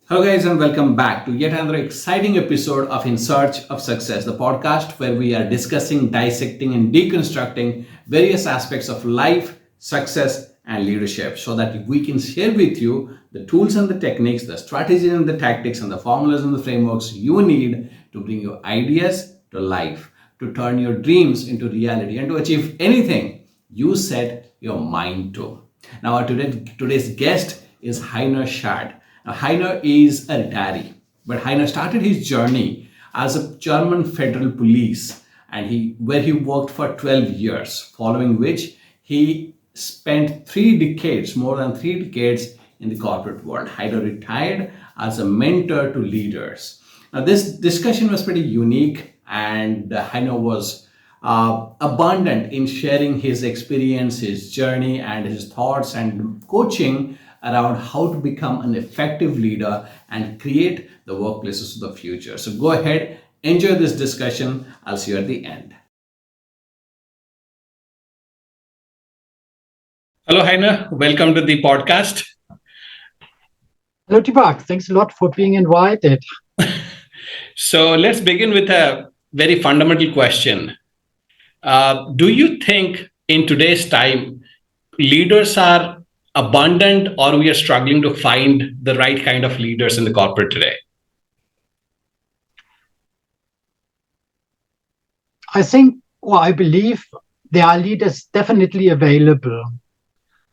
Hello, guys, and welcome back to yet another exciting episode of In Search of Success, the podcast where we are discussing, dissecting, and deconstructing various aspects of life, success, and leadership so that we can share with you the tools and the techniques, the strategies and the tactics, and the formulas and the frameworks you need to bring your ideas to life, to turn your dreams into reality, and to achieve anything you set your mind to. Now, today's guest is Heiner Schade. Now, Heiner is a retiree, but Heiner started his journey as a German federal police, and where he worked for 12 years, following which he spent more than 3 decades in the corporate world. Heiner retired as a mentor to leaders. Now, this discussion was pretty unique, and Heiner was abundant in sharing his experience, his journey, and his thoughts and coaching around how to become an effective leader and create the workplaces of the future. So go ahead, enjoy this discussion. I'll see you at the end. Hello, Heiner. Welcome to the podcast. Hello, Tibak. Thanks a lot for being invited. So let's begin with a very fundamental question. Do you think in today's time, leaders are abundant, or we are struggling to find the right kind of leaders in the corporate today? I believe there are leaders definitely available.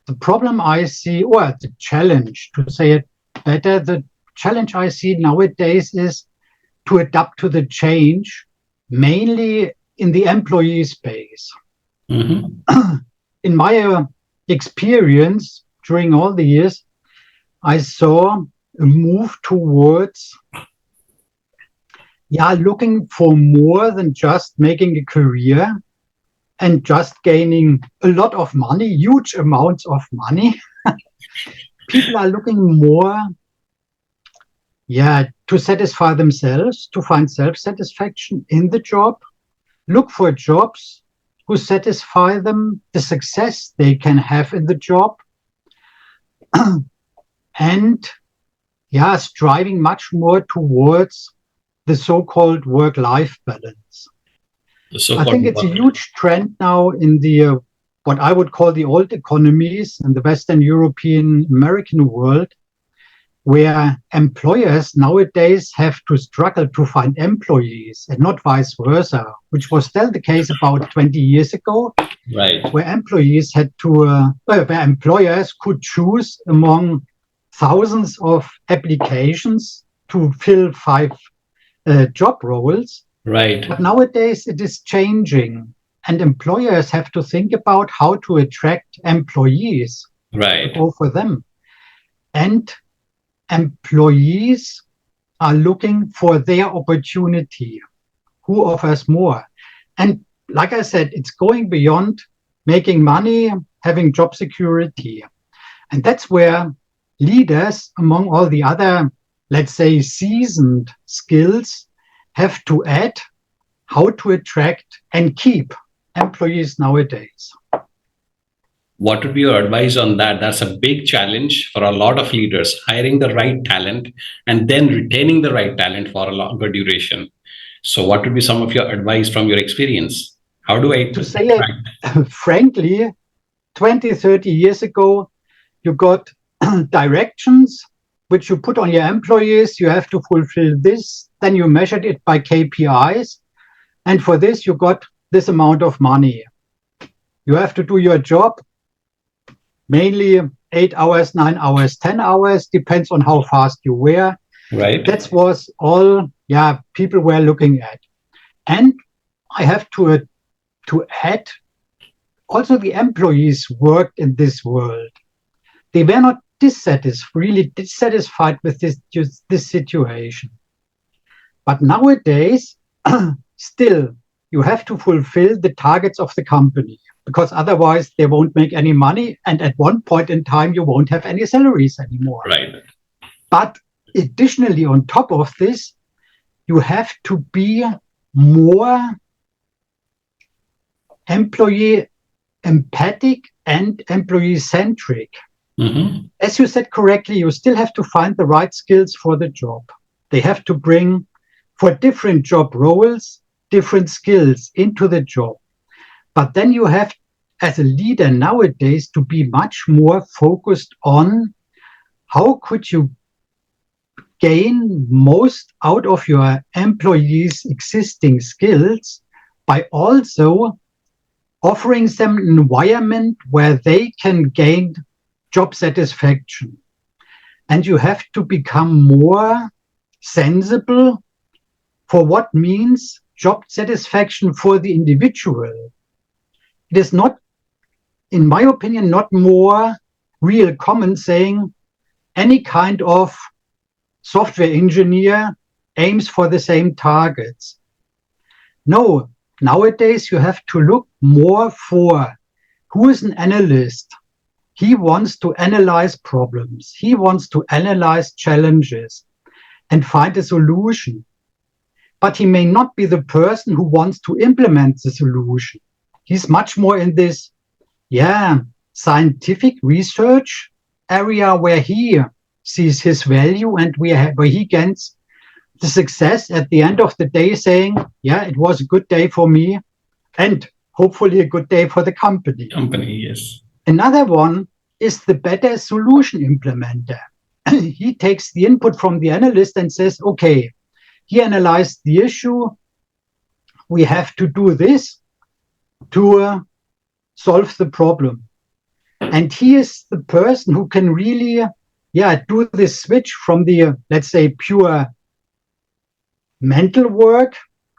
The problem I see, or the challenge, to say it better, the challenge I see nowadays is to adapt to the change, mainly in the employee space. Mm-hmm. In my experience during all the years, I saw a move towards looking for more than just making a career and just gaining a lot of money, huge amounts of money. People are looking more to satisfy themselves, to find self-satisfaction in the job, look for jobs who satisfy them, the success they can have in the job, and striving much more towards the so-called work-life balance. I think it's a huge trend now in the what I would call the old economies in the Western European American world, where employers nowadays have to struggle to find employees and not vice versa, which was still the case about 20 years ago, right? Where employees where employers could choose among thousands of applications to fill 5 job roles. Right. But nowadays it is changing, and employers have to think about how to attract employees, right, to go for them. And employees are looking for their opportunity. Who offers more? And like I said, it's going beyond making money, having job security. And that's where leaders, among all the other, let's say, seasoned skills, have to add how to attract and keep employees nowadays. What would be your advice on that? That's a big challenge for a lot of leaders, hiring the right talent and then retaining the right talent for a longer duration. So what would be some of your advice from your experience? How do I... To say it frankly, 20, 30 years ago, you got directions which you put on your employees. You have to fulfill this. Then you measured it by KPIs. And for this, you got this amount of money. You have to do your job, mainly 8 hours, 9 hours, 10 hours, depends on how fast you were. Right. That was all, people were looking at. And I have to add, also the employees worked in this world. They were not really dissatisfied with this situation. But nowadays, still, you have to fulfill the targets of the company, because otherwise they won't make any money. And at one point in time, you won't have any salaries anymore. Right. But additionally, on top of this, you have to be more employee empathic and employee centric. Mhm. As you said correctly, you still have to find the right skills for the job. They have to bring, for different job roles, different skills into the job. But then you have, as a leader nowadays, to be much more focused on how could you gain most out of your employees' existing skills by also offering them an environment where they can gain job satisfaction. And you have to become more sensible for what means job satisfaction for the individual. It is not, in my opinion, not more real common saying any kind of software engineer aims for the same targets. No, nowadays you have to look more for who is an analyst. He wants to analyze problems. He wants to analyze challenges and find a solution. But he may not be the person who wants to implement the solution. He's much more in this, scientific research area where he sees his value and where he gains the success at the end of the day saying, it was a good day for me and hopefully a good day for the company. Yes. Another one is the better solution implementer. He takes the input from the analyst and says, okay, he analyzed the issue. We have to do this to solve the problem. And he is the person who can really, do this switch from the, let's say, pure mental work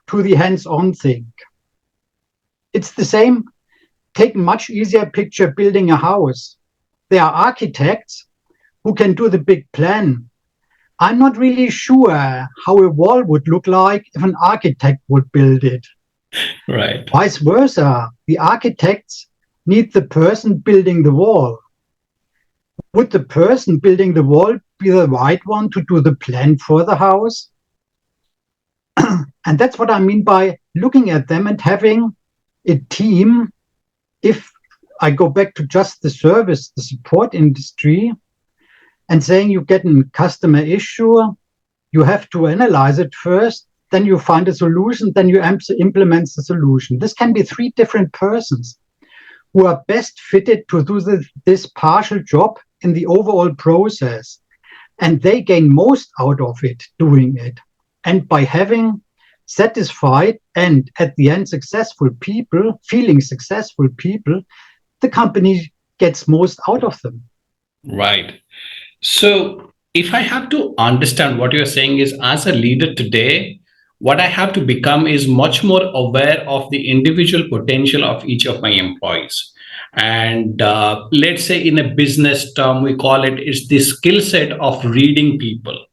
to the hands-on thing. It's the same. Take a much easier picture building a house. There are architects who can do the big plan. I'm not really sure how a wall would look like if an architect would build it. Right. Vice versa, the architects need the person building the wall. Would the person building the wall be the right one to do the plan for the house? And that's what I mean by looking at them and having a team. If I go back to just the service, the support industry, and saying you get a customer issue, you have to analyze it first, then you find a solution, then you implement the solution. This can be 3 different persons who are best fitted to do this partial job in the overall process. And they gain most out of it doing it. And by having satisfied and at the end successful people, feeling successful people, the company gets most out of them. Right. So if I have to understand what you're saying is, as a leader today, what I have to become is much more aware of the individual potential of each of my employees. And let's say in a business term, we call it's the skill set of reading people,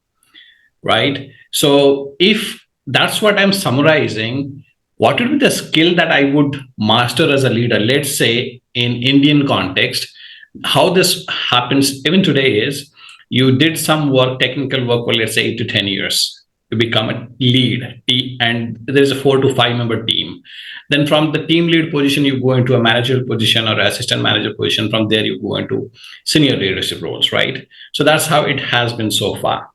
right? So if that's what I'm summarizing, what would be the skill that I would master as a leader? Let's say in Indian context, how this happens even today is you did some work, technical work for let's say 8 to 10 years to become a lead, and there's a 4 to 5 member team. Then from the team lead position, you go into a managerial position or assistant manager position. From there, you go into senior leadership roles, right? So that's how it has been so far.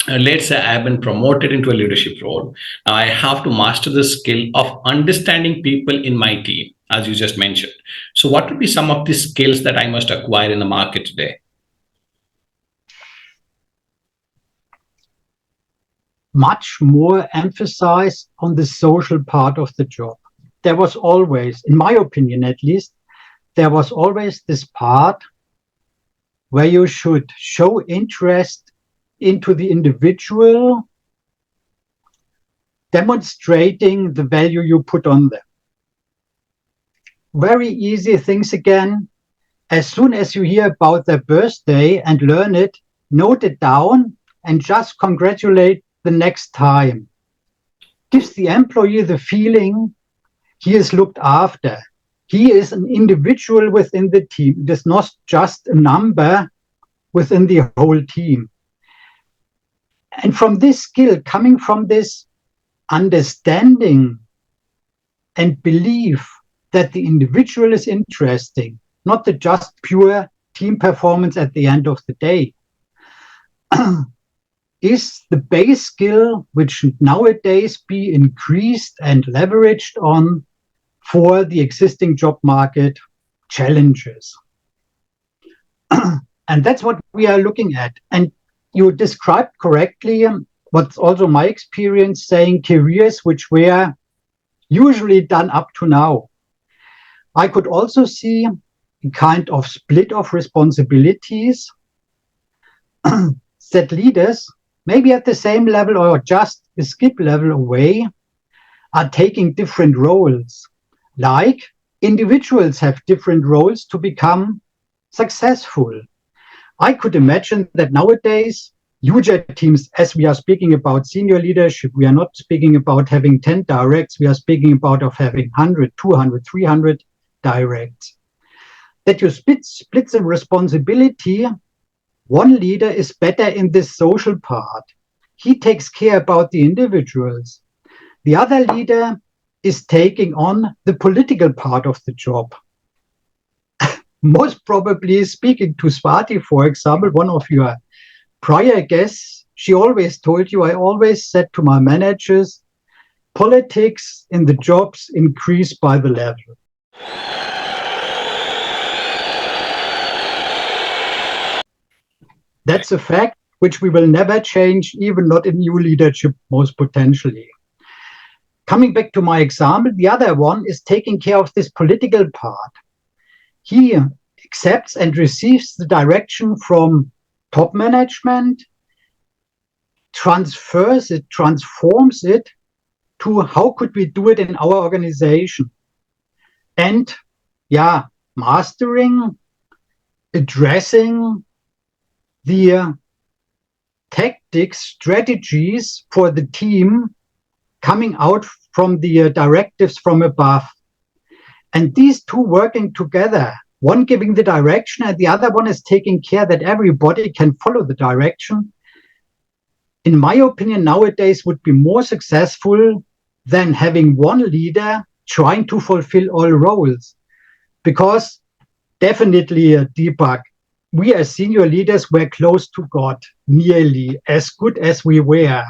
Let's say I've been promoted into a leadership role. Now I have to master the skill of understanding people in my team, as you just mentioned. So, what would be some of the skills that I must acquire in the market today? Much more emphasis on the social part of the job. There was always, in my opinion at least, there was always this part where you should show interest into the individual, demonstrating the value you put on them. Very easy things again. As soon as you hear about their birthday and learn it, note it down and just congratulate the next time. Gives the employee the feeling he is looked after. He is an individual within the team. It is not just a number within the whole team. And from this skill, coming from this understanding and belief that the individual is interesting, not the just pure team performance at the end of the day? Is the base skill which nowadays be increased and leveraged on for the existing job market challenges? And that's what we are looking at. And you described correctly what's also my experience, saying careers which were usually done up to now. I could also see a kind of split of responsibilities that leaders, maybe at the same level or just a skip level away, are taking different roles. Like individuals have different roles to become successful. I could imagine that nowadays, huger teams, as we are speaking about senior leadership, we are not speaking about having 10 directs, we are speaking about of having 100, 200, 300 directs. That you split the responsibility. One leader is better in this social part. He takes care about the individuals. The other leader is taking on the political part of the job. Most probably, speaking to Swati, for example, one of your prior guests, she always told you, I always said to my managers, politics in the jobs increase by the level. That's a fact which we will never change, even not in new leadership, most potentially. Coming back to my example, the other one is taking care of this political part. He accepts and receives the direction from top management, transfers it, transforms it to how could we do it in our organization. And mastering, addressing the tactics, strategies for the team coming out from the directives from above. And these two working together, one giving the direction and the other one is taking care that everybody can follow the direction, in my opinion, nowadays would be more successful than having one leader trying to fulfill all roles. Because definitely, Deepak, we as senior leaders were close to God, nearly as good as we were.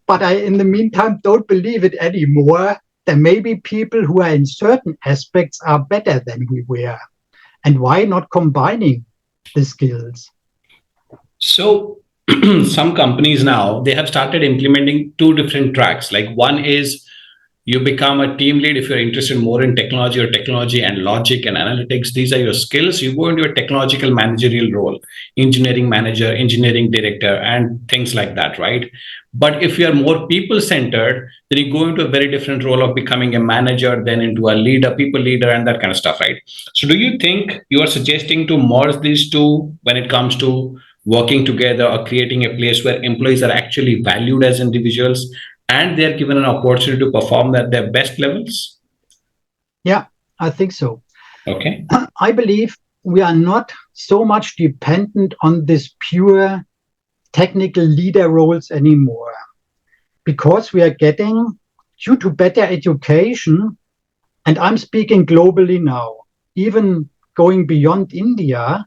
But I, in the meantime, don't believe it anymore. There may be people who are in certain aspects are better than we were. And why not combining the skills? So some companies now, they have started implementing two different tracks. Like one is you become a team lead if you're interested more in technology or technology and logic and analytics. These are your skills. You go into a technological managerial role, engineering manager, engineering director, and things like that, right? But if you are more people centered, then you go into a very different role of becoming a manager, then into a leader, people leader, and that kind of stuff, right? So do you think you are suggesting to merge these two when it comes to working together or creating a place where employees are actually valued as individuals and they're given an opportunity to perform at their best levels? Yeah, I think so. Okay. I believe we are not so much dependent on this pure technical leader roles anymore, because we are getting, due to better education, and I'm speaking globally now, even going beyond India,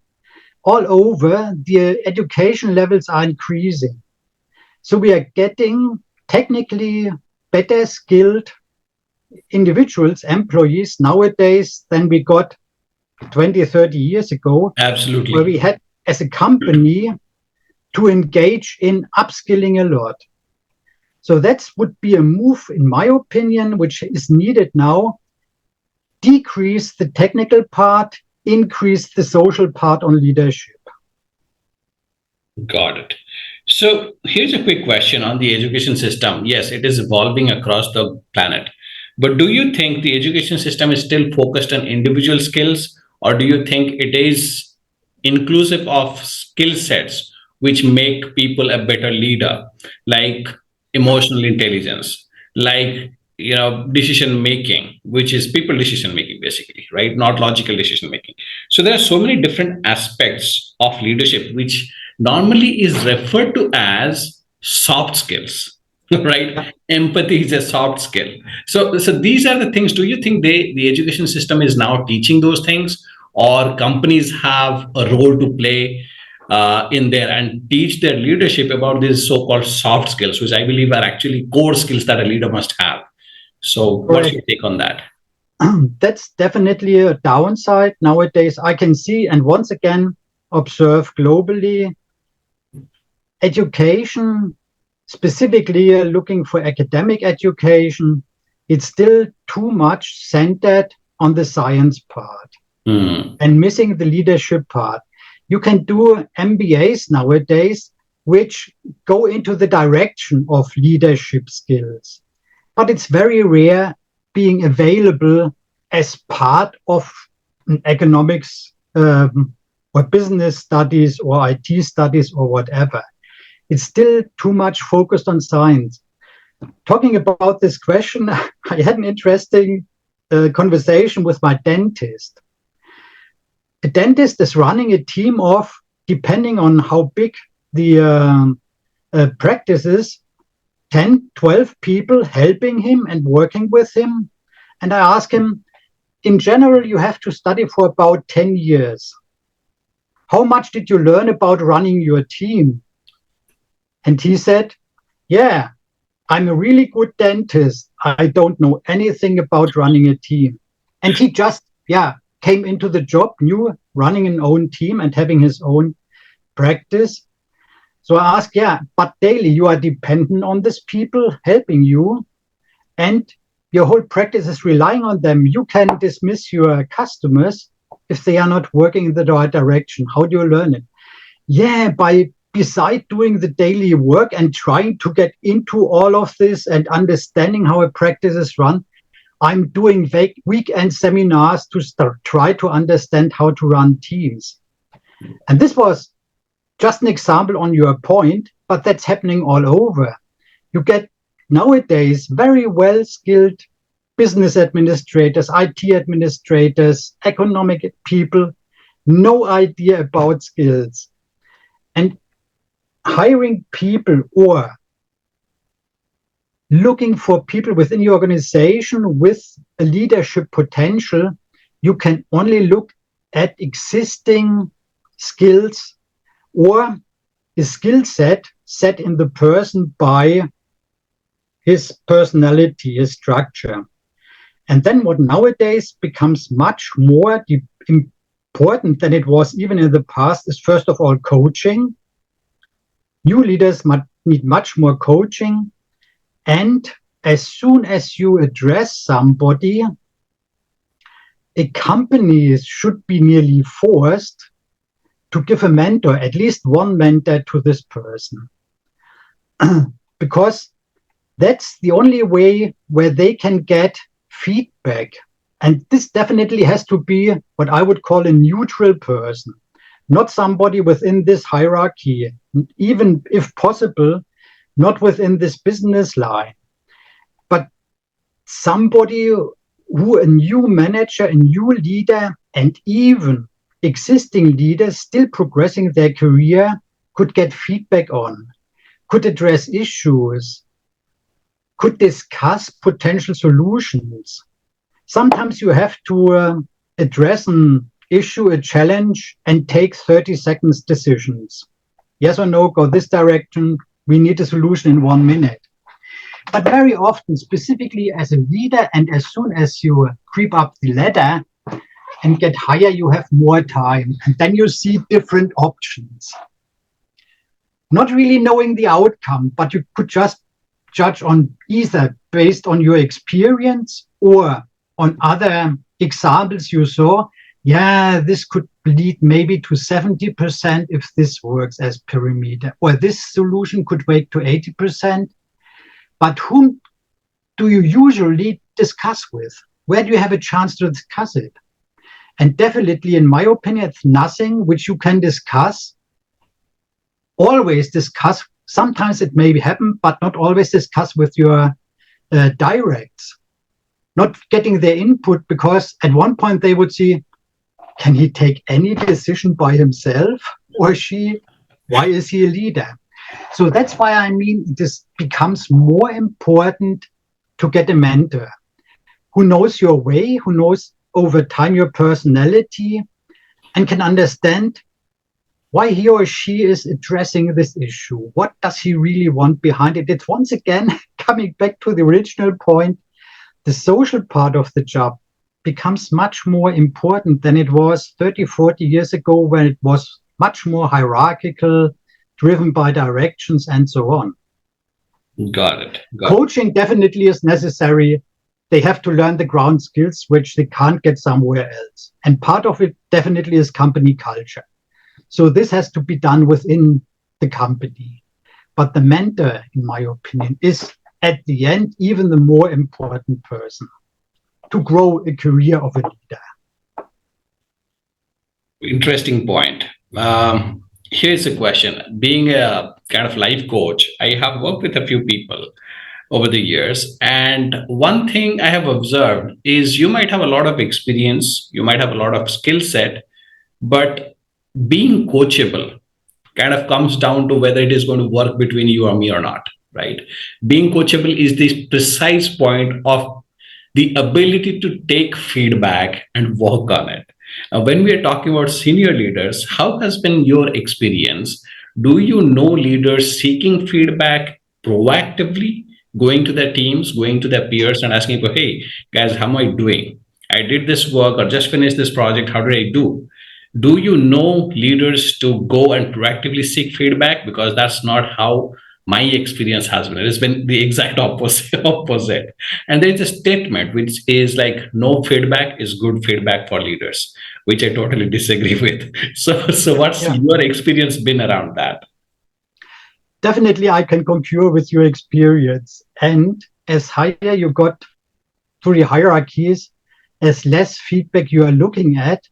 all over, the education levels are increasing. So we are getting technically better skilled individuals, employees nowadays than we got 20, 30 years ago. Absolutely. Where we had, as a company, to engage in upskilling a lot. So that would be a move, in my opinion, which is needed now. Decrease the technical part, increase the social part on leadership. Got it. So here's a quick question on the education system. Yes, it is evolving across the planet. But do you think the education system is still focused on individual skills, or do you think it is inclusive of skill sets which make people a better leader, like emotional intelligence, like decision making, which is people decision making basically, right? Not logical decision making. So there are so many different aspects of leadership which normally is referred to as soft skills, right? Empathy is a soft skill. So these are the things. Do you think the education system is now teaching those things, or companies have a role to play in there, and teach their leadership about these so-called soft skills, which I believe are actually core skills that a leader must have. So, what's Correct. your take on that? That's definitely a downside nowadays. I can see and once again observe globally education, specifically looking for academic education, it's still too much centered on the science part and missing the leadership part. You can do MBAs nowadays, which go into the direction of leadership skills, but it's very rare being available as part of an economics or business studies or IT studies or whatever. It's still too much focused on science. Talking about this question, I had an interesting conversation with my dentist. A dentist is running a team of, depending on how big the practice is, 10, 12 people helping him and working with him. And I asked him, in general, you have to study for about 10 years. How much did you learn about running your team? And he said, yeah, I'm a really good dentist. I don't know anything about running a team. And he just, came into the job, knew running an own team and having his own practice. So I asked, but daily you are dependent on these people helping you, and your whole practice is relying on them. You can dismiss your customers if they are not working in the right direction. How do you learn it? Beside doing the daily work and trying to get into all of this and understanding how a practice is run, I'm doing weekend seminars to try to understand how to run teams. And this was just an example on your point, but that's happening all over. You get nowadays very well-skilled business administrators, IT administrators, economic people, no idea about skills. And hiring people or looking for people within your organization with a leadership potential, you can only look at existing skills or a skill set set in the person by his personality, his structure. And then what nowadays becomes much more important than it was even in the past is, first of all, coaching. New leaders need much more coaching. And as soon as you address somebody, a company should be nearly forced to give a mentor, at least one mentor to this person. Because that's the only way where they can get feedback. And this definitely has to be what I would call a neutral person, not somebody within this hierarchy, even if possible, not within this business line, but somebody who a new manager, a new leader, and even existing leaders still progressing their career could get feedback on, could address issues, could discuss potential solutions. Sometimes you have to address an issue, a challenge, and take 30 seconds decisions. Yes or no, go this direction. We need a solution in 1 minute. But very often, specifically as a leader, and as soon as you creep up the ladder and get higher, you have more time. And then you see different options. Not really knowing the outcome, but you could just judge on either based on your experience or on other examples you saw. This could lead maybe to 70% if this works as perimeter, or this solution could wait to 80%. But whom do you usually discuss with? Where do you have a chance to discuss it? And definitely, in my opinion, it's nothing which you can discuss. Always discuss. Sometimes it may happen, but not always discuss with your directs. Not getting their input, because at one point they would see, can he take any decision by himself or she? Why is he a leader? So that's why I mean this becomes more important to get a mentor who knows your way, who knows over time your personality, and can understand why he or she is addressing this issue. What does he really want behind it? It's once again coming back to the original point. The social part of the job becomes much more important than it was 30, 40 years ago, when it was much more hierarchical, driven by directions and so on. Got it. Coaching definitely is necessary. They have to learn the ground skills, which they can't get somewhere else. And part of it definitely is company culture. So this has to be done within the company. But the mentor, in my opinion, is at the end even the more important person to grow a career of a leader. Interesting point. Here's a question. Being a kind of life coach, I have worked with a few people over the years. And one thing I have observed is you might have a lot of experience, you might have a lot of skill set, but being coachable kind of comes down to whether it is going to work between you or me or not, right? Being coachable is the precise point of the ability to take feedback and work on it. When we are talking about senior leaders, how has been your experience? Do you know leaders seeking feedback proactively, going to their teams, going to their peers, and asking for, hey, guys, how am I doing? I did this work or just finished this project. How did I do? Do you know leaders to go and proactively seek feedback? Because that's not how my experience has been. It has been the exact opposite. And there's a statement which is like, no feedback is good feedback for leaders, which I totally disagree with. So what's your experience been around that? Definitely, I can concur with your experience. And as higher you got through the hierarchies, as less feedback you are looking at,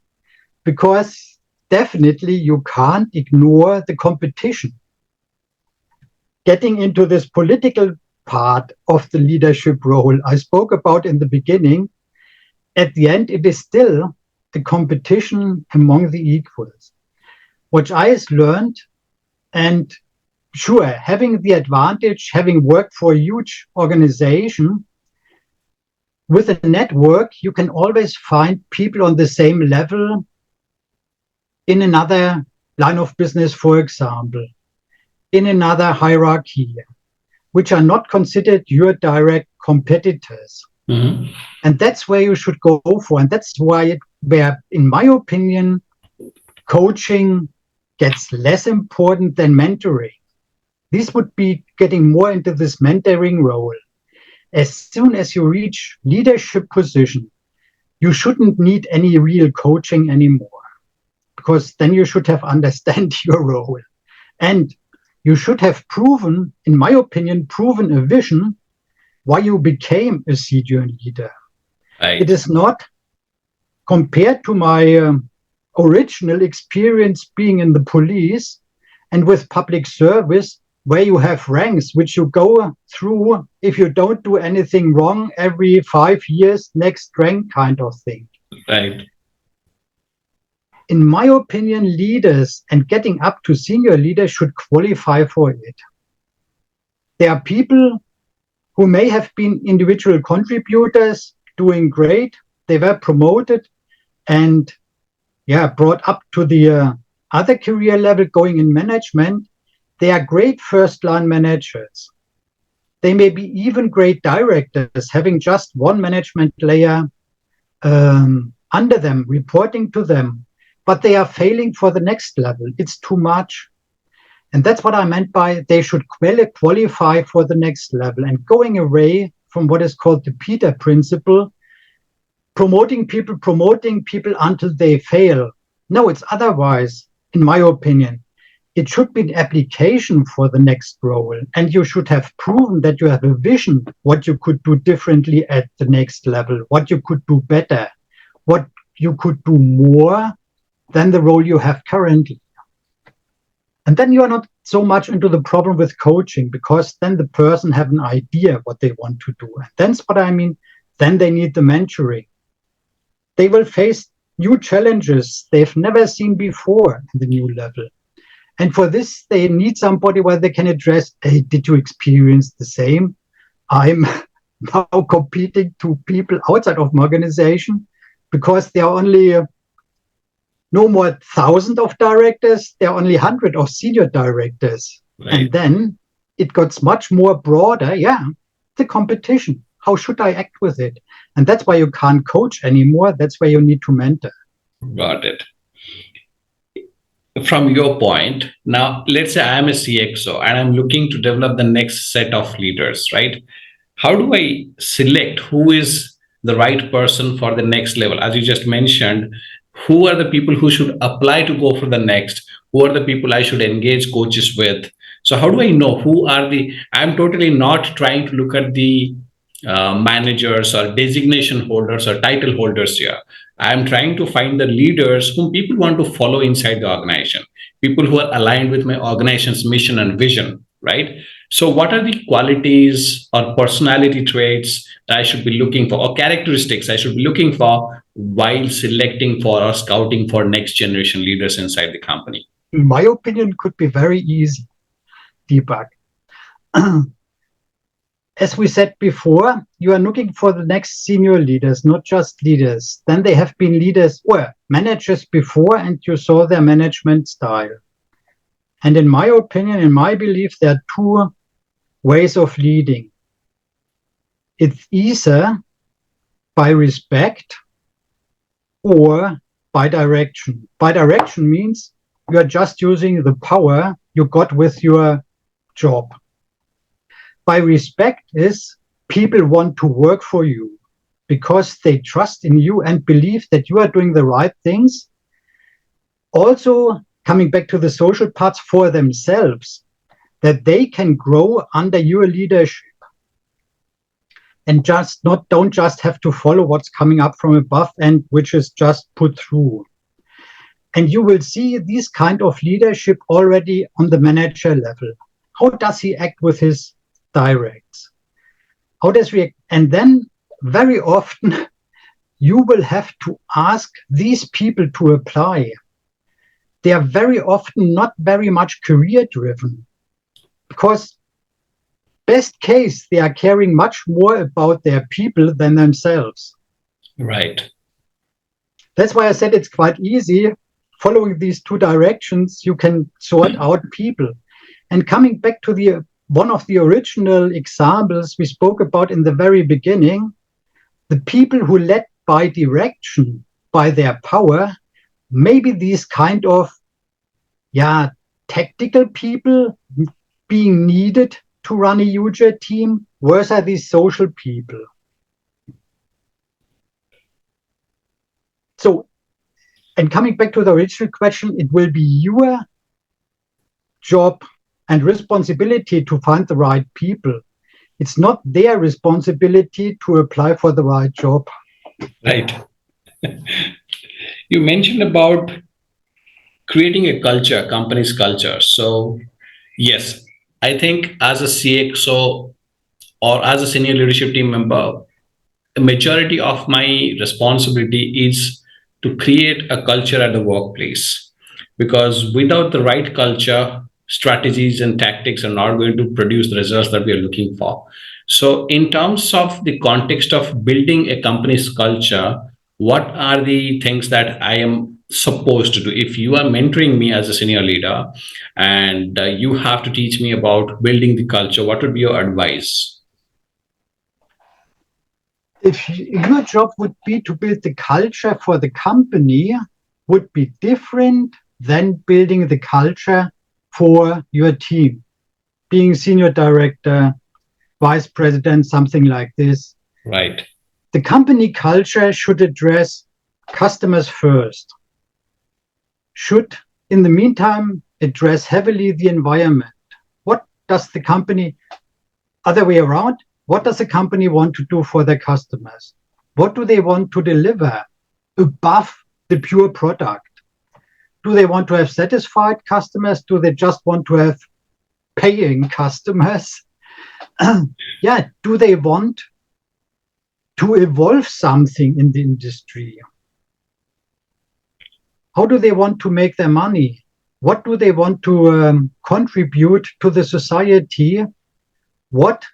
because definitely you can't ignore the competition. Getting into this political part of the leadership role I spoke about in the beginning, at the end, it is still a competition among the equals. What I has learned, and sure, having the advantage, having worked for a huge organization, with a network, you can always find people on the same level in another line of business, for example, in another hierarchy, which are not considered your direct competitors. Mm-hmm. And that's where you should go for. And that's where, in my opinion, coaching gets less important than mentoring. This would be getting more into this mentoring role. As soon as you reach leadership position, you shouldn't need any real coaching anymore, because then you should have understand your role. And you should have proven, in my opinion, proven a vision why you became a senior leader. Right. It is not, compared to my original experience being in the police and with public service, where you have ranks which you go through if you don't do anything wrong every 5 years, next rank kind of thing. Right. In my opinion, leaders and getting up to senior leaders should qualify for it. There are people who may have been individual contributors doing great. They were promoted and brought up to the other career level, going in management. They are great first-line managers. They may be even great directors, having just one management layer under them, reporting to them. But they are failing for the next level. It's too much. And that's what I meant by they should qualify for the next level, and going away from what is called the Peter principle, promoting people until they fail. No, it's otherwise, in my opinion. It should be an application for the next role. And you should have proven that you have a vision, what you could do differently at the next level, what you could do better, what you could do more than the role you have currently. And then you are not so much into the problem with coaching, because then the person have an idea what they want to do. And that's what I mean. Then they need the mentoring. They will face new challenges they've never seen before in the new level. And for this, they need somebody where they can address, hey, did you experience the same? I'm now competing to people outside of my organization because they are only no more thousands of directors, there are only 100 of senior directors. Right. And then it got much more broader. Yeah, the competition. How should I act with it? And that's why you can't coach anymore. That's why you need to mentor. Got it. From your point, now let's say I am a CXO and I'm looking to develop the next set of leaders, right? How do I select who is the right person for the next level? As you just mentioned, who are the people who should apply to go for the next? Who are the people I should engage coaches with? So how do I know who are the? I'm totally not trying to look at the managers or designation holders or title holders here. I'm trying to find the leaders whom people want to follow inside the organization, people who are aligned with my organization's mission and vision, right? So, what are the qualities or personality traits that I should be looking for, or characteristics I should be looking for while selecting for or scouting for next generation leaders inside the company? In my opinion, could be very easy, Deepak. As we said before, you are looking for the next senior leaders, not just leaders. Then they have been leaders or managers before, and you saw their management style. And in my opinion, in my belief, there are two ways of leading. It's either by respect or by direction. By direction means you are just using the power you got with your job. By respect is people want to work for you because they trust in you and believe that you are doing the right things. Also, coming back to the social parts, for themselves, that they can grow under your leadership and don't just have to follow what's coming up from above and which is just put through. And you will see this kind of leadership already on the manager level. How does he act with his directs? How does he react? And then very often you will have to ask these people to apply. They are very often not very much career driven because best case, they are caring much more about their people than themselves. Right. That's why I said it's quite easy. Following these two directions, you can sort out people. And coming back to the one of the original examples we spoke about in the very beginning, the people who led by direction, by their power, maybe these kind of tactical people being needed to run a huge team versus these social people. So, and coming back to the original question, it will be your job and responsibility to find the right people. It's not their responsibility to apply for the right job. Right. You mentioned about creating a culture, company's culture. So, yes, I think as a CXO or as a senior leadership team member, a majority of my responsibility is to create a culture at the workplace. Because without the right culture, strategies and tactics are not going to produce the results that we are looking for. So, in terms of the context of building a company's culture, what are the things that I am supposed to do? If you are mentoring me as a senior leader and you have to teach me about building the culture, what would be your advice? If your job would be to build the culture for the company, would be different than building the culture for your team. Being senior director, vice president, something like this. Right. The company culture should address customers first. Should, in the meantime, address heavily the environment. What does the company, other way around, what does the company want to do for their customers? What do they want to deliver above the pure product? Do they want to have satisfied customers? Do they just want to have paying customers? Do they want to evolve something in the industry? How do they want to make their money? What do they want to contribute to the society? What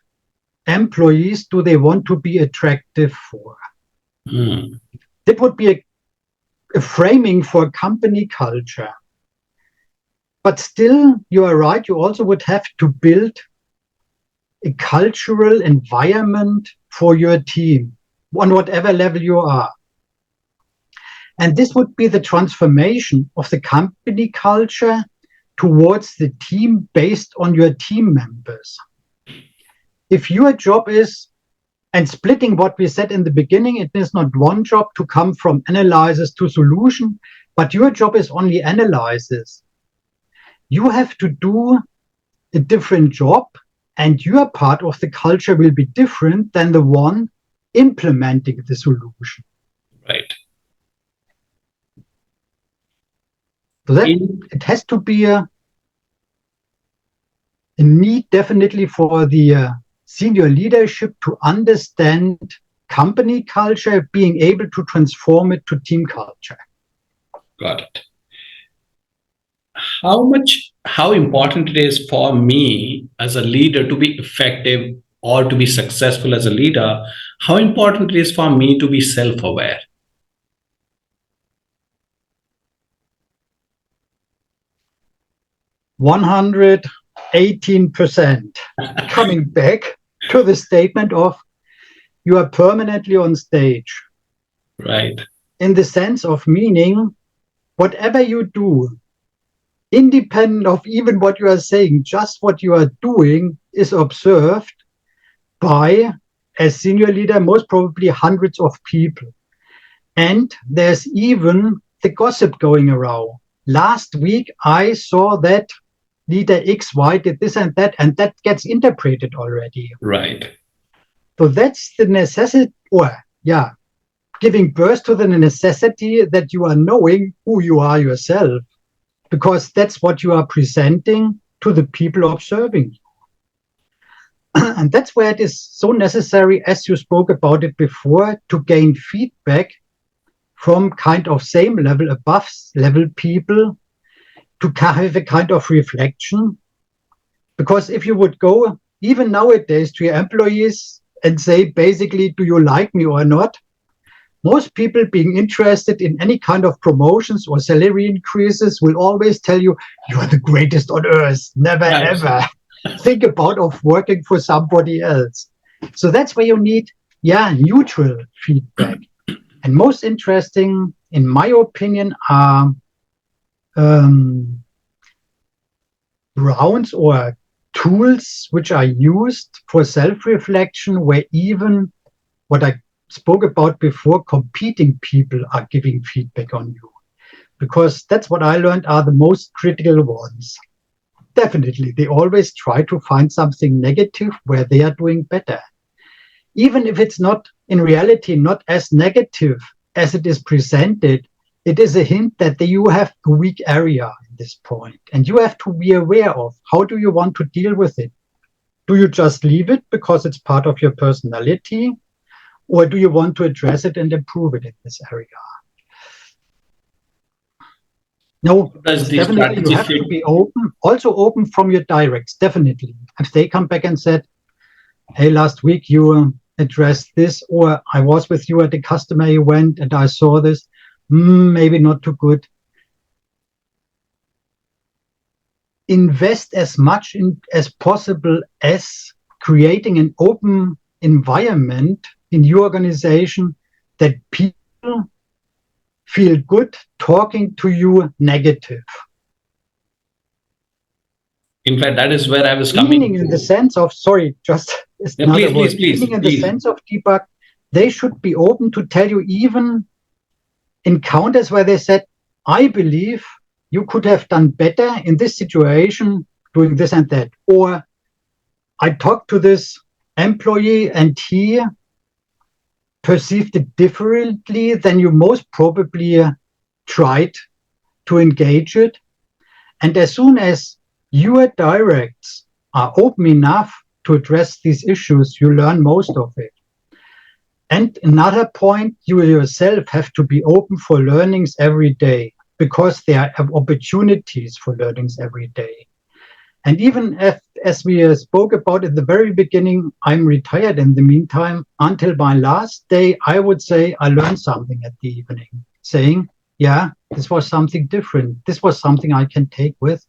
employees do they want to be attractive for? That would be a framing for company culture. But still, you are right, you also would have to build a cultural environment for your team on whatever level you are. And this would be the transformation of the company culture towards the team based on your team members. If your job is, and splitting what we said in the beginning, it is not one job to come from analysis to solution, but your job is only analysis. You have to do a different job, and your part of the culture will be different than the one implementing the solution. Right. So that it has to be a need definitely for the senior leadership to understand company culture, being able to transform it to team culture. Got it. How important it is for me as a leader to be effective or to be successful as a leader, how important it is for me to be self-aware? 118%. Coming back to the statement of you are permanently on stage. Right. In the sense of meaning, whatever you do, independent of even what you are saying, just what you are doing is observed by, as senior leader, most probably hundreds of people. And there's even the gossip going around. Last week, I saw that leader XY did this and that gets interpreted already. Right. So that's the necessity, giving birth to the necessity that you are knowing who you are yourself, because that's what you are presenting to the people observing you. And that's where it is so necessary, as you spoke about it before, to gain feedback from kind of same level, above level people, to have a kind of reflection. Because if you would go, even nowadays, to your employees and say, basically, do you like me or not? Most people being interested in any kind of promotions or salary increases will always tell you, you are the greatest on earth, never ever think about of working for somebody else. So that's where you need, neutral feedback. And most interesting, in my opinion, are rounds or tools which are used for self-reflection, where even what I spoke about before, competing people are giving feedback on you. Because that's what I learned are the most critical ones. Definitely, they always try to find something negative where they are doing better. Even if it's not, in reality, not as negative as it is presented, it is a hint that you have a weak area at this point. And you have to be aware of how do you want to deal with it. Do you just leave it because it's part of your personality? Or do you want to address it and improve it in this area? No, definitely you have to be open, also open from your directs, definitely. If they come back and said, hey, last week you addressed this, or I was with you at the customer event and I saw this, maybe not too good. Invest as much as possible as creating an open environment in your organization that people feel good talking to you negative. In fact, that is where I was coming. Meaning in the sense of, meaning in the sense of debug, they should be open to tell you even encounters where they said, I believe you could have done better in this situation doing this and that. Or I talked to this employee and he perceived it differently than you most probably tried to engage it. And as soon as your directs are open enough to address these issues, you learn most of it. And another point, you yourself have to be open for learnings every day, because there are opportunities for learnings every day. And even if, as we spoke about at the very beginning, I'm retired in the meantime, until my last day, I would say I learned something at the evening, saying, yeah, this was something different. This was something I can take with.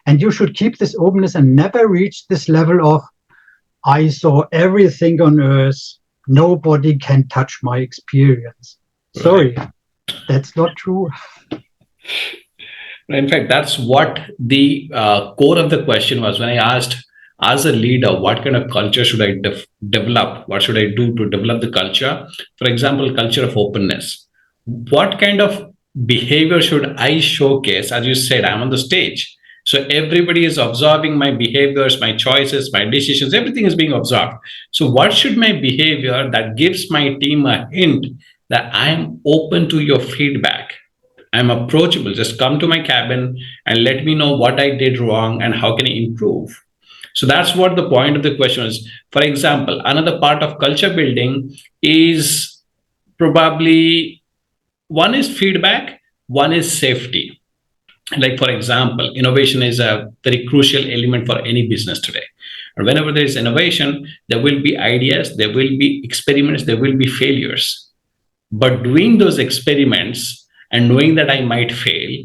And you should keep this openness and never reach this level of, I saw everything on earth. Nobody can touch my experience. Right. Sorry, that's not true. In fact, that's what the core of the question was when I asked, as a leader, what kind of culture should I develop? What should I do to develop the culture? For example, culture of openness. What kind of behavior should I showcase? As you said, I'm on the stage. So everybody is observing my behaviors, my choices, my decisions, everything is being observed. So, what should my behavior that gives my team a hint that I'm open to your feedback? I'm approachable. Just come to my cabin and let me know what I did wrong and how can I improve. So that's what the point of the question is. For example, another part of culture building is probably one is feedback, one is safety. Like, for example, innovation is a very crucial element for any business today. And whenever there is innovation, there will be ideas, there will be experiments, there will be failures. But doing those experiments and knowing that I might fail,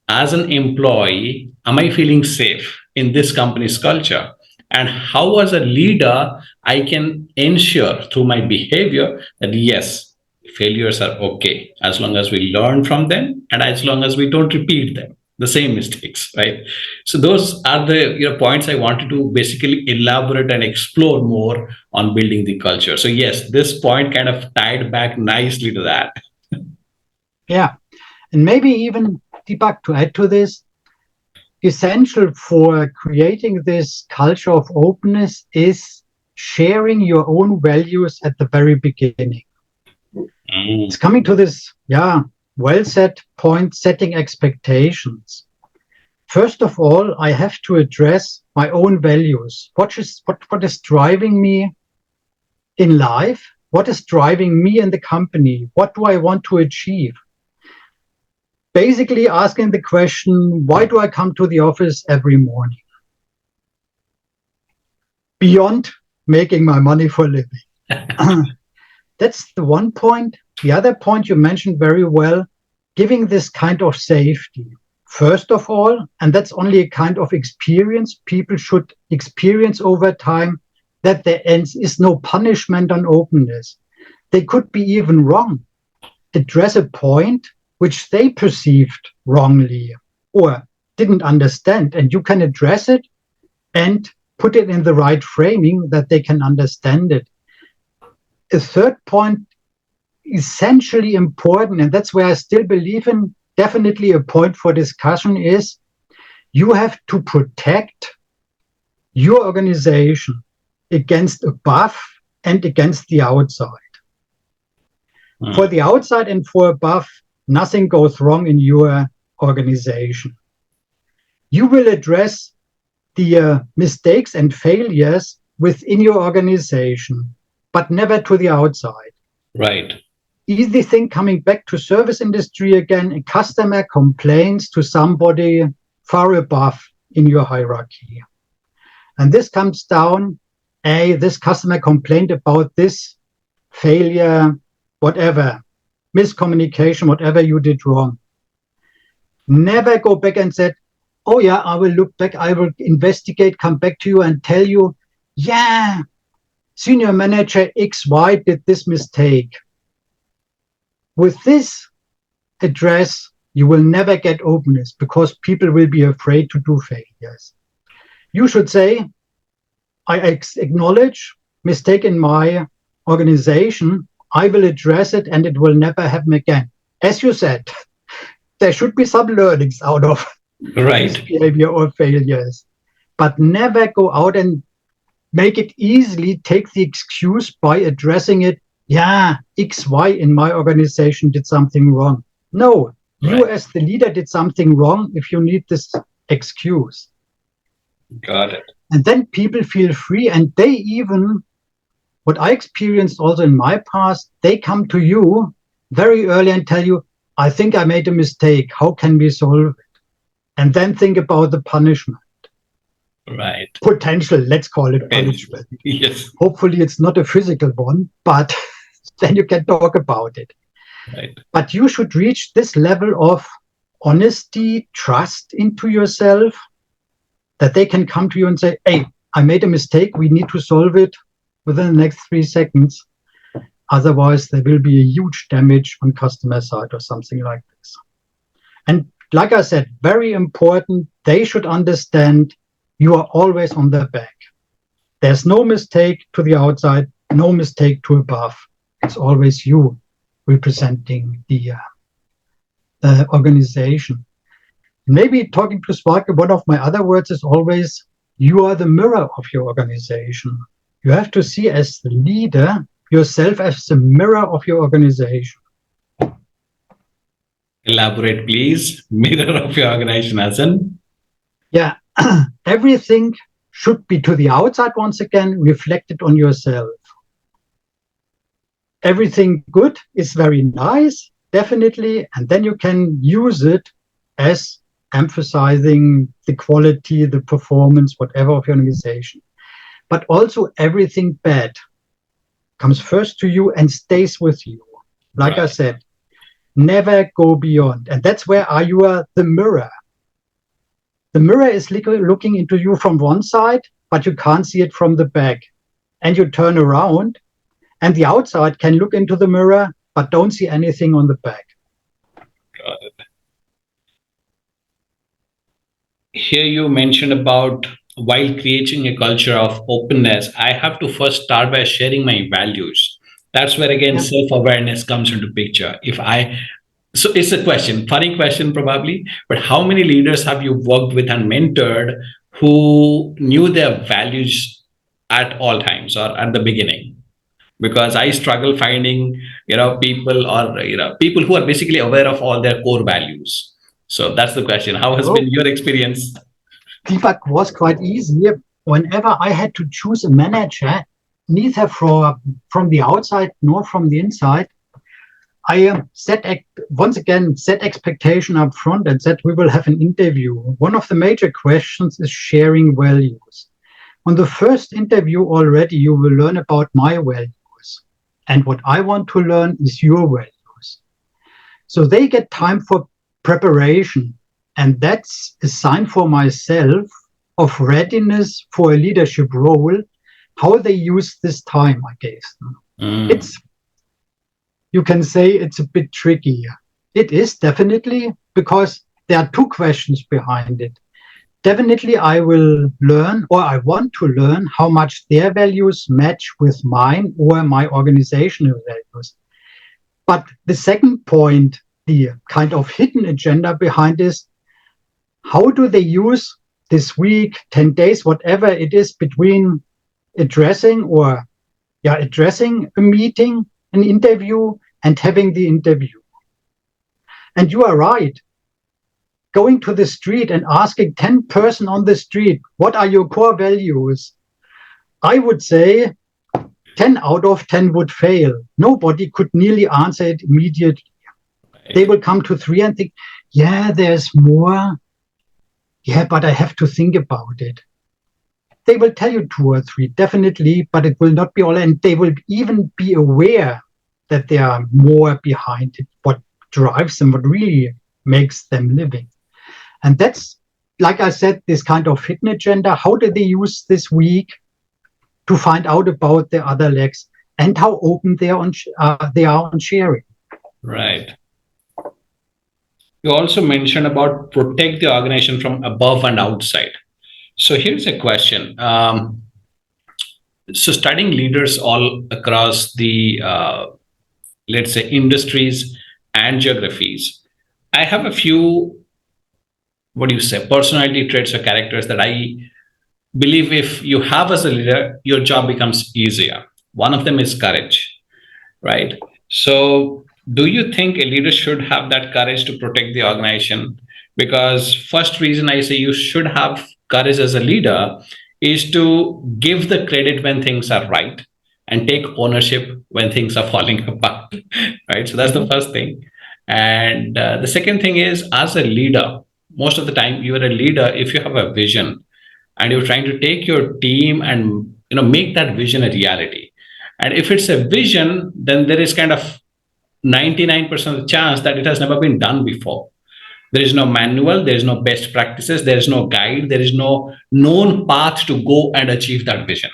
as an employee, am I feeling safe in this company's culture? And how, as a leader, I can ensure through my behavior that yes, failures are okay as long as we learn from them and as long as we don't repeat them, the same mistakes, right? So those are the points I wanted to basically elaborate and explore more on building the culture. So yes, this point kind of tied back nicely to that. Yeah. And maybe even, Deepak, to add to this, essential for creating this culture of openness is sharing your own values at the very beginning. It's coming to this, well said point, setting expectations. First of all, I have to address my own values. What is driving me in life? What is driving me in the company? What do I want to achieve? Basically asking the question, why do I come to the office every morning? Beyond making my money for a living. That's the one point. The other point you mentioned very well, giving this kind of safety. First of all, and that's only a kind of experience people should experience over time, that there is no punishment on openness. They could be even wrong. Address a point which they perceived wrongly or didn't understand, and you can address it and put it in the right framing that they can understand it. A third point, essentially important, and that's where I still believe in, definitely a point for discussion, is you have to protect your organization against above and against the outside. For the outside and for above, nothing goes wrong in your organization. You will address the mistakes and failures within your organization, but never to the outside. Right. Easy thing, coming back to service industry again, a customer complains to somebody far above in your hierarchy. And this comes down, this customer complained about this failure, whatever, miscommunication, whatever you did wrong. Never go back and said, oh yeah, I will look back, I will investigate, come back to you and tell you, yeah, senior manager XY did this mistake. With this address, you will never get openness because people will be afraid to do failures. You should say, I acknowledge mistake in my organization, I will address it and it will never happen again. As you said, there should be some learnings out of this behavior or failures, but never go out and make it easily take the excuse by addressing it. Yeah, XY in my organization did something wrong. No, you as the leader did something wrong if you need this excuse. Got it. And then people feel free, and they even, what I experienced also in my past, they come to you very early and tell you, I think I made a mistake. How can we solve it? And then think about the punishment. Right. Potential, let's call it punishment. Yes. Hopefully it's not a physical one, but then you can talk about it. Right. But you should reach this level of honesty, trust into yourself, that they can come to you and say, hey, I made a mistake. We need to solve it within the next 3 seconds. Otherwise, there will be a huge damage on customer side or something like this. And like I said, very important, they should understand you are always on their back. There's no mistake to the outside, no mistake to above. It's always you representing the organization. Maybe talking to Sparky, one of my other words is always, you are the mirror of your organization. You have to see as the leader yourself as the mirror of your organization. Elaborate, please. Mirror of your organization, as in? Yeah, everything should be to the outside once again reflected on yourself. Everything good is very nice, definitely, and then you can use it as emphasizing the quality, the performance, whatever of your organization. But also everything bad comes first to you and stays with you. Like I said, never go beyond. And that's where you are the mirror. The mirror is looking into you from one side, but you can't see it from the back. And you turn around, and the outside can look into the mirror, but don't see anything on the back. Got it. Here you mentioned about while creating a culture of openness, I have to first start by sharing my values. That's where again self-awareness comes into picture. If I So it's a question, funny question probably, but how many leaders have you worked with and mentored who knew their values at all times or at the beginning? Because I struggle finding, people or, people who are basically aware of all their core values. So that's the question. How has been your experience? Feedback was quite easy. Whenever I had to choose a manager, neither from the outside nor from the inside, I once again set expectation up front and said we will have an interview. One of the major questions is sharing values. On the first interview already, you will learn about my values. And what I want to learn is your values. So they get time for preparation. And that's a sign for myself of readiness for a leadership role, how they use this time I gave them. You can say it's a bit tricky. It is definitely, because there are two questions behind it. Definitely I will learn, or I want to learn, how much their values match with mine or my organizational values. But the second point, the kind of hidden agenda behind this, how do they use this week, 10 days, whatever it is between addressing a meeting, an interview, and having the interview. And you are right. Going to the street and asking 10 person on the street, what are your core values? I would say 10 out of 10 would fail. Nobody could nearly answer it immediately. They will come to 3 and think, yeah, there's more. Yeah, but I have to think about it. They will tell you 2 or 3, definitely, but it will not be all. And they will even be aware that there are more behind it, what drives them, what really makes them living. And that's, like I said, this kind of hidden agenda. How do they use this week to find out about their other legs and how open they are on sharing? Right. You also mentioned about protect the organization from above and outside. So here's a question. So studying leaders all across the, let's say, industries and geographies, I have a few, what do you say, personality traits or characters that I believe if you have as a leader, your job becomes easier. One of them is courage, right? So do you think a leader should have that courage to protect the organization? Because first reason I say you should have courage as a leader is to give the credit when things are right and take ownership when things are falling apart, right? So that's the first thing. And the second thing is, as a leader, most of the time you are a leader if you have a vision and you're trying to take your team and make that vision a reality. And if it's a vision, then there is kind of 99% of the chance that it has never been done before. There is no manual, there is no best practices, there is no guide, there is no known path to go and achieve that vision.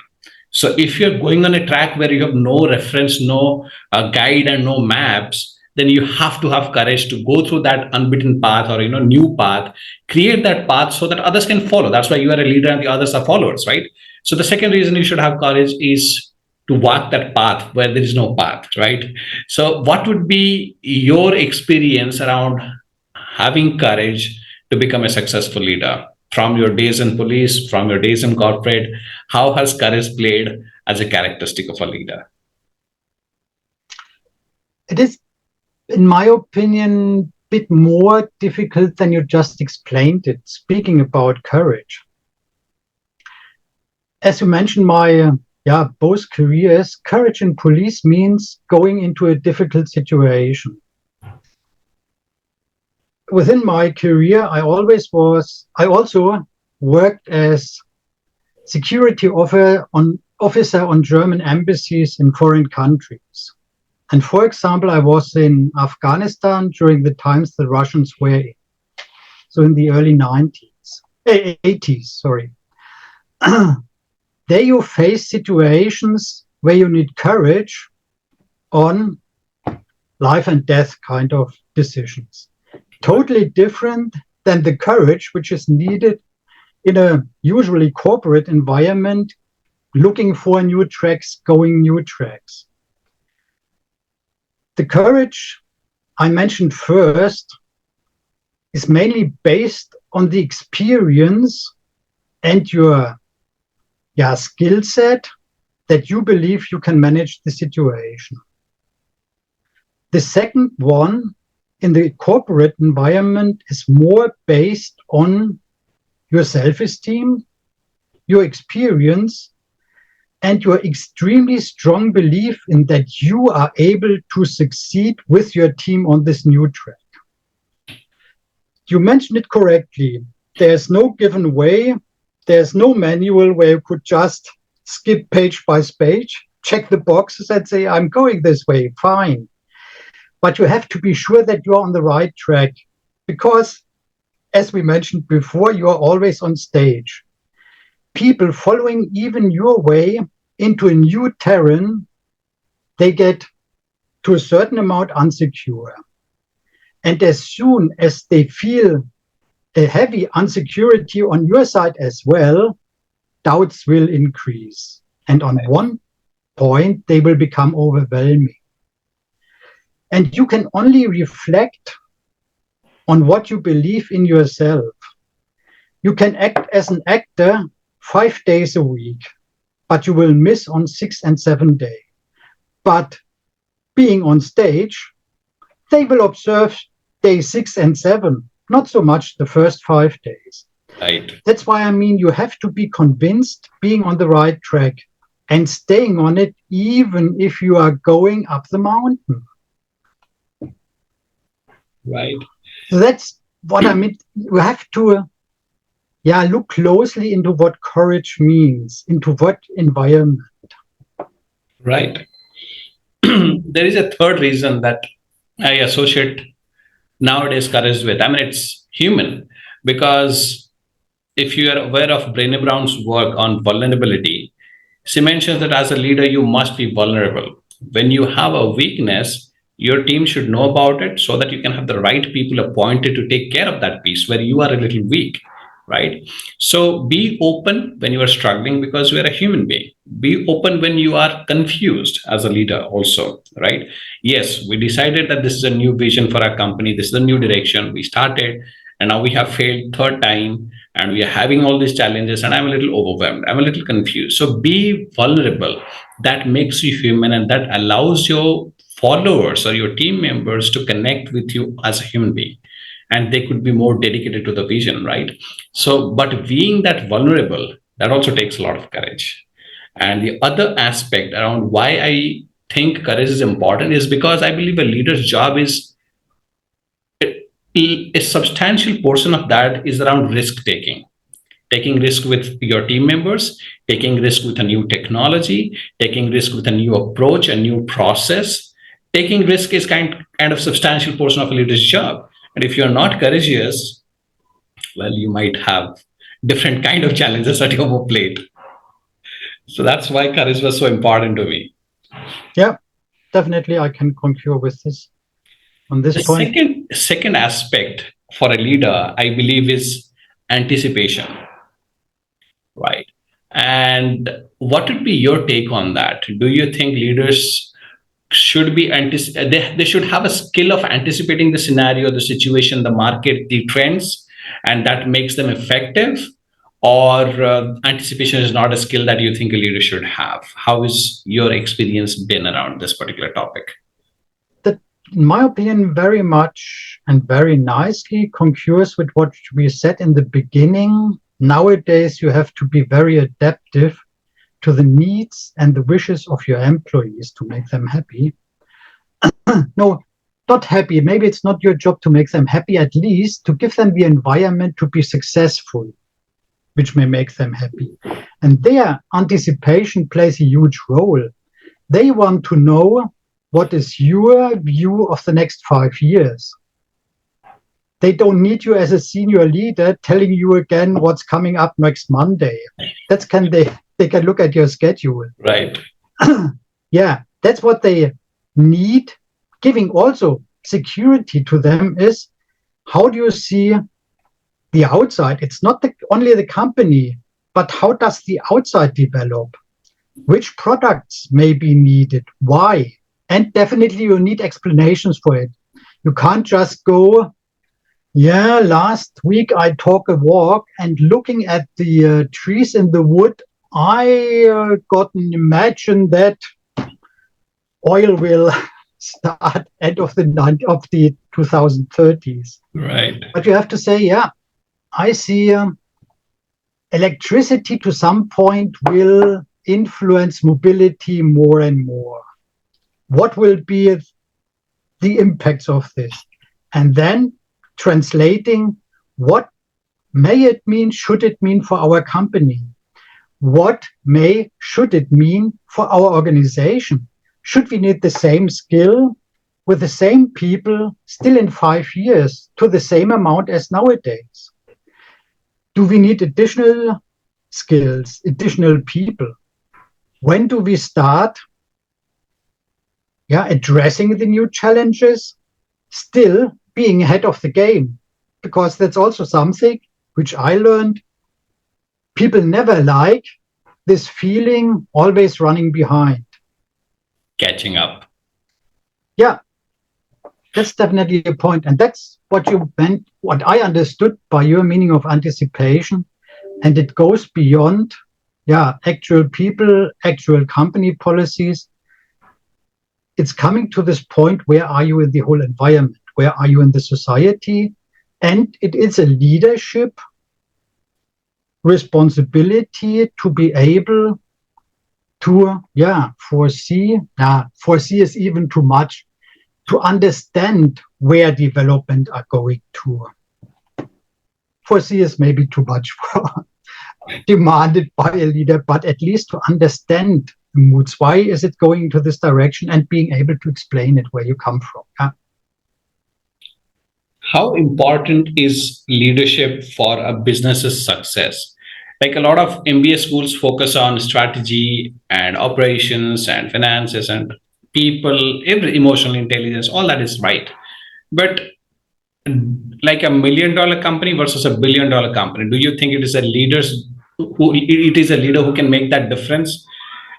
So if you're going on a track where you have no reference, no guide, and no maps, then you have to have courage to go through that unbeaten path, or new path, create that path so that others can follow. That's why you are a leader and the others are followers, right? So the second reason you should have courage is to walk that path where there is no path, right? So what would be your experience around having courage to become a successful leader? From your days in police, from your days in corporate, how has courage played as a characteristic of a leader? It is, in my opinion, a bit more difficult than you just explained it, speaking about courage. As you mentioned, my both careers, courage in police means going into a difficult situation. Within my career, I also worked as security officer on German embassies in foreign countries. And for example, I was in Afghanistan during the times the Russians were in, so in the early 80s, sorry. There you face situations where you need courage on life and death kind of decisions. Totally different than the courage which is needed in a usually corporate environment, looking for new tracks, going new tracks. The courage I mentioned first is mainly based on the experience and your skill set that you believe you can manage the situation. The second one in the corporate environment is more based on your self-esteem, your experience, and your extremely strong belief in that you are able to succeed with your team on this new track. You mentioned it correctly. There's no given way. There's no manual where you could just skip page by page, check the boxes and say, I'm going this way, fine. But you have to be sure that you're on the right track because, as we mentioned before, you are always on stage. People following even your way into a new terrain, they get to a certain amount insecure. And as soon as they feel a heavy insecurity on your side as well, doubts will increase. And on one point, they will become overwhelming. And you can only reflect on what you believe in yourself. You can act as an actor 5 days a week, but you will miss on 6 and 7 days. But being on stage, they will observe day 6 and 7, not so much the first 5 days. Right. That's why you have to be convinced being on the right track and staying on it, even if you are going up the mountain. Right. So that's what I mean. You have to look closely into what courage means, into what environment. Right. There is a third reason that I associate nowadays courage with. I mean, it's human, because if you are aware of Brené Brown's work on vulnerability, she mentions that as a leader, you must be vulnerable. When you have a weakness, your team should know about it so that you can have the right people appointed to take care of that piece where you are a little weak, right? So be open when you are struggling, because you are a human being. Be open when you are confused as a leader also, right? Yes, we decided that this is a new vision for our company. This is a new direction. We started and now we have failed third time and we are having all these challenges and I'm a little overwhelmed. I'm a little confused. So be vulnerable. That makes you human and that allows your followers or your team members to connect with you as a human being, and they could be more dedicated to the vision, right? So but being that vulnerable, that also takes a lot of courage. And the other aspect around why I think courage is important is because I believe a leader's job is a substantial portion of that is around risk taking risk with your team members, taking risk with a new technology, taking risk with a new approach, a new process, taking risk is kind of substantial portion of a leader's job. And if you're not courageous, well, you might have different kind of challenges at your plate. So that's why courage was so important to me. Yeah, definitely I can concur with this on The this point. second aspect for a leader, I believe, is anticipation, right? And what would be your take on that? Do you think leaders should be they should have a skill of anticipating the scenario, the situation, the market, the trends, and that makes them effective? Or anticipation is not a skill that you think a leader should have? How is your experience been around this particular topic? That, in my opinion, very much and very nicely concurs with what we said in the beginning. Nowadays, you have to be very adaptive to the needs and the wishes of your employees to make them happy. No, not happy. Maybe it's not your job to make them happy, at least to give them the environment to be successful, which may make them happy. And their anticipation plays a huge role. They want to know what is your view of the next 5 years. They don't need you as a senior leader telling you again what's coming up next Monday. They can look at your schedule. Right. Yeah, that's what they need. Giving also security to them is, how do you see the outside? It's not only the company, but how does the outside develop? Which products may be needed? Why? And definitely you need explanations for it. You can't just go, yeah, last week I took a walk and looking at the trees in the wood, I got an imagine that oil will start end of the 2030s. Right. But you have to say, yeah, I see electricity to some point will influence mobility more and more. What will be the impacts of this? And then translating, what may it mean, should it mean for our company? What should it mean for our organization? Should we need the same skill with the same people still in 5 years to the same amount as nowadays? Do we need additional skills, additional people? When do we start addressing the new challenges, still being ahead of the game? Because that's also something which I learned. People never like this feeling always running behind. Catching up. Yeah, that's definitely a point. And that's what you meant, what I understood by your meaning of anticipation. And it goes beyond, actual people, actual company policies. It's coming to this point, where are you in the whole environment? Where are you in the society? And it is a leadership responsibility to be able to foresee. Foresee is even too much. To understand where development are going to. Foresee is maybe too much demanded by a leader, but at least to understand the moods. Why is it going to this direction, and being able to explain it where you come from. Yeah. How important is leadership for a business's success? Like, a lot of MBA schools focus on strategy and operations and finances and people, every emotional intelligence, all that is right. But like a $1 million company versus a $1 billion company, do you think it is a leader who can make that difference?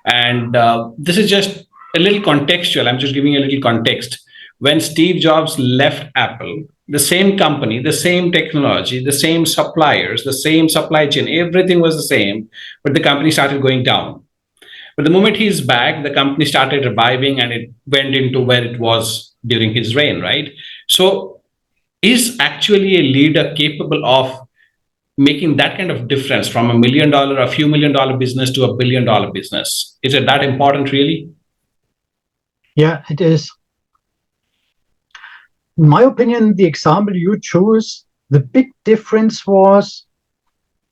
And this is just a little contextual. I'm just giving a little context. When Steve Jobs left Apple, the same company, the same technology, the same suppliers, the same supply chain, everything was the same, but the company started going down. But the moment he's back, the company started reviving and it went into where it was during his reign, right? So, is actually a leader capable of making that kind of difference from $1 million, a few $1 million business to a $1 billion business? Is it that important, really? Yeah, it is. In my opinion, the example you chose, the big difference was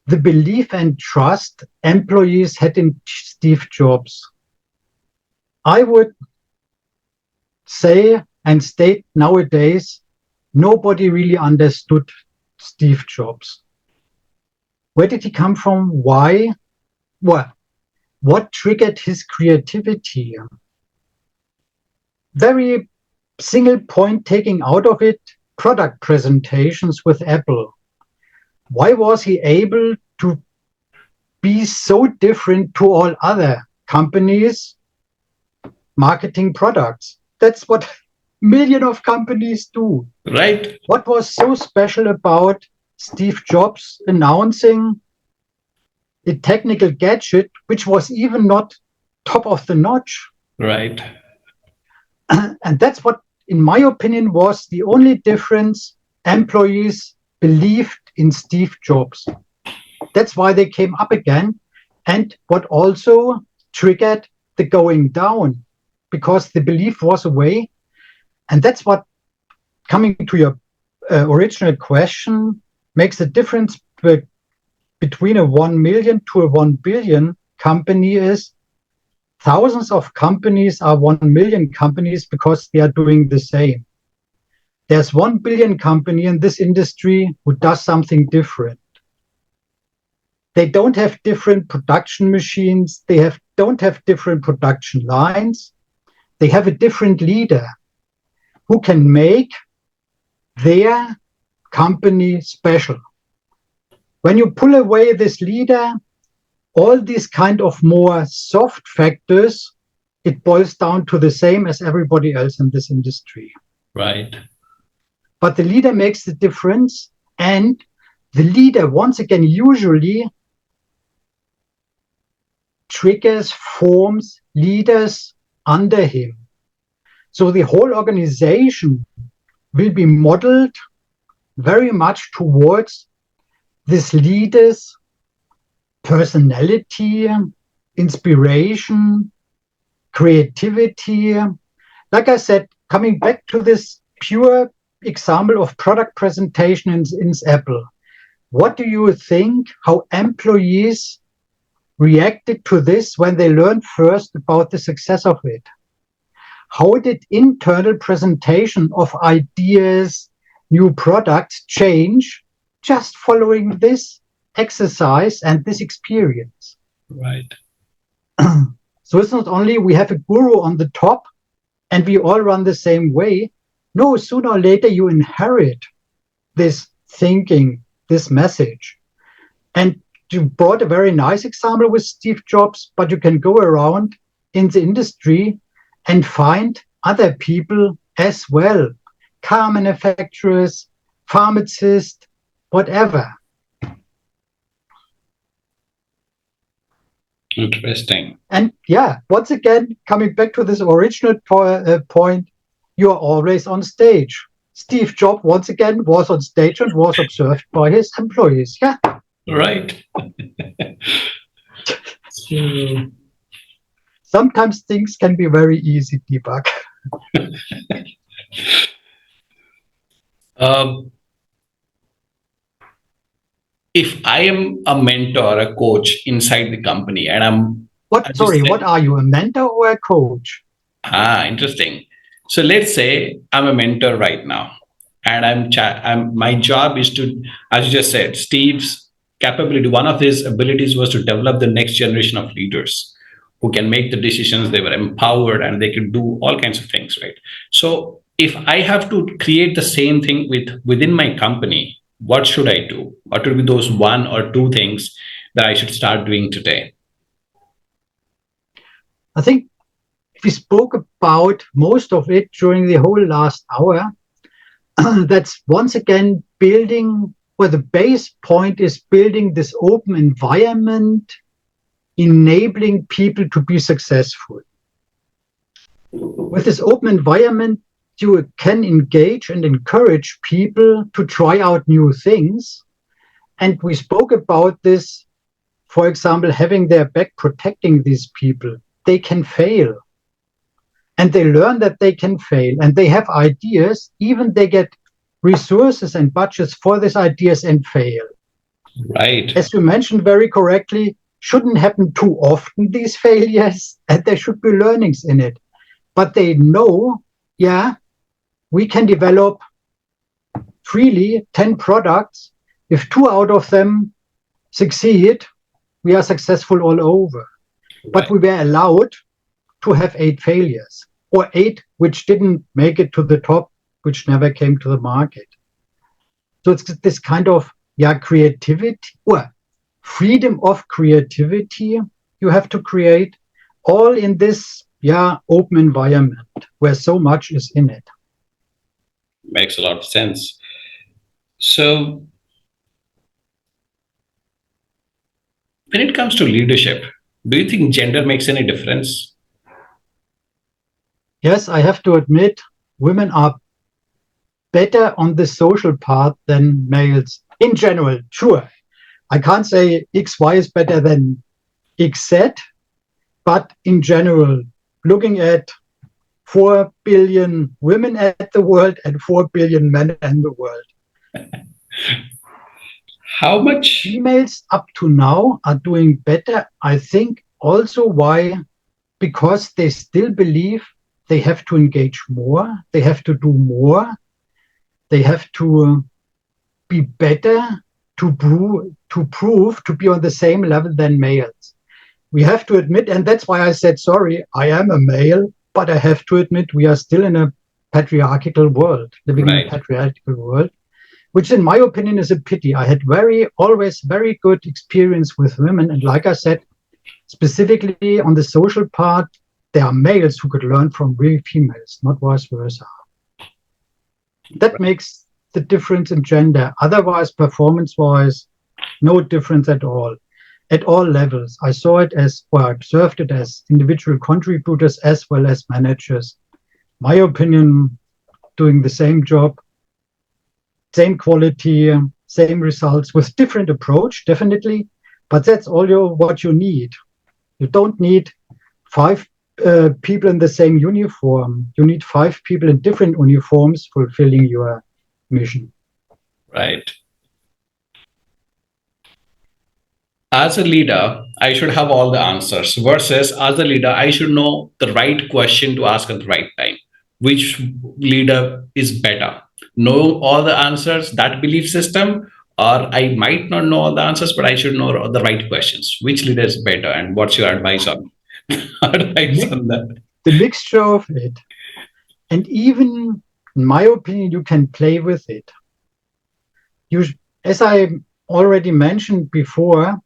the belief and trust employees had in Steve Jobs. I would say and state nowadays, nobody really understood Steve Jobs. Where did he come from? Why? Well, what triggered his creativity? Very single point taking out of it, product presentations with Apple. Why was he able to be so different to all other companies marketing products? That's what millions of companies do. Right. What was so special about Steve Jobs announcing a technical gadget which was even not top of the notch? Right. And that's what, in my opinion, was the only difference. Employees believed in Steve Jobs. That's why they came up again. And what also triggered the going down, because the belief was away. And that's what, coming to your original question, makes the difference between a 1 million to a 1 billion company is thousands of companies are 1 million companies because they are doing the same. There's 1 billion company in this industry who does something different. They don't have different production machines. They don't have different production lines. They have a different leader who can make their company special. When you pull away this leader, all these kind of more soft factors, it boils down to the same as everybody else in this industry. Right. But the leader makes the difference, and the leader, once again, usually triggers, forms leaders under him. So the whole organization will be modeled very much towards this leader's personality, inspiration, creativity. Like I said, coming back to this pure example of product presentation in Apple, what do you think how employees reacted to this when they learned first about the success of it? How did internal presentation of ideas, new products change just following this exercise and this experience? Right. So it's not only we have a guru on the top and we all run the same way. No, sooner or later you inherit this thinking, this message. And you brought a very nice example with Steve Jobs, but you can go around in the industry and find other people as well, car manufacturers, pharmacists, whatever. Interesting. And yeah, once again, coming back to this original point, you are always on stage. Steve Jobs, once again, was on stage and was observed by his employees. Yeah. Right. Sometimes things can be very easy, Deepak. If I am a mentor, a coach inside the company, and What are you, a mentor or a coach? Interesting. So let's say I'm a mentor right now, and my job is to, as you just said, Steve's capability. One of his abilities was to develop the next generation of leaders who can make the decisions. They were empowered and they could do all kinds of things, right? So if I have to create the same thing within my company, what should I do? What would be those one or two things that I should start doing today? I think we spoke about most of it during the whole last hour. That's once again building, where the base point is building this open environment, enabling people to be successful. With this open environment, you can engage and encourage people to try out new things. And we spoke about this, for example, having their back, protecting these people. They can fail. And they learn that they can fail. And they have ideas, even they get resources and budgets for these ideas and fail. Right. As you mentioned very correctly, shouldn't happen too often, these failures, and there should be learnings in it. But they know yeah, we can develop freely 10 products. If 2 out of them succeed, we are successful all over. But Right. we were allowed to have 8 failures, or 8 which didn't make it to the top, which never came to the market. So it's this kind of creativity, or freedom of creativity you have to create, all in this open environment where so much is in it. Makes a lot of sense. So, when it comes to leadership, do you think gender makes any difference? Yes, I have to admit, women are better on the social part than males in general. Sure, I can't say XY is better than XZ, but in general, looking at 4 billion women at the world and 4 billion men in the world, How much? females up to now are doing better. I think also why? Because they still believe they have to engage more, they have to do more, they have to be better to prove to be on the same level than males. We have to admit, and that's why I said, sorry, I am a male, but I have to admit we are still in a patriarchal world, living in a Right. patriarchal world, which in my opinion is a pity. I had always very good experience with women. And like I said, specifically on the social part, there are males who could learn from real females, not vice versa. That makes the difference in gender. Otherwise, performance-wise, no difference at all levels. I saw it as, or I observed it as individual contributors as well as managers. My opinion, doing the same job, same quality, same results with different approach, definitely. But that's what you need. You don't need 5 people in the same uniform. You need 5 people in different uniforms fulfilling your mission. Right. As a leader, I should have all the answers, versus as a leader, I should know the right question to ask at the right time. Which leader is better? Know all the answers, that belief system, or I might not know all the answers, but I should know the right questions. Which leader is better, and what's your advice on advice on that? The mixture of it. And even, in my opinion, you can play with it. You, as I already mentioned before,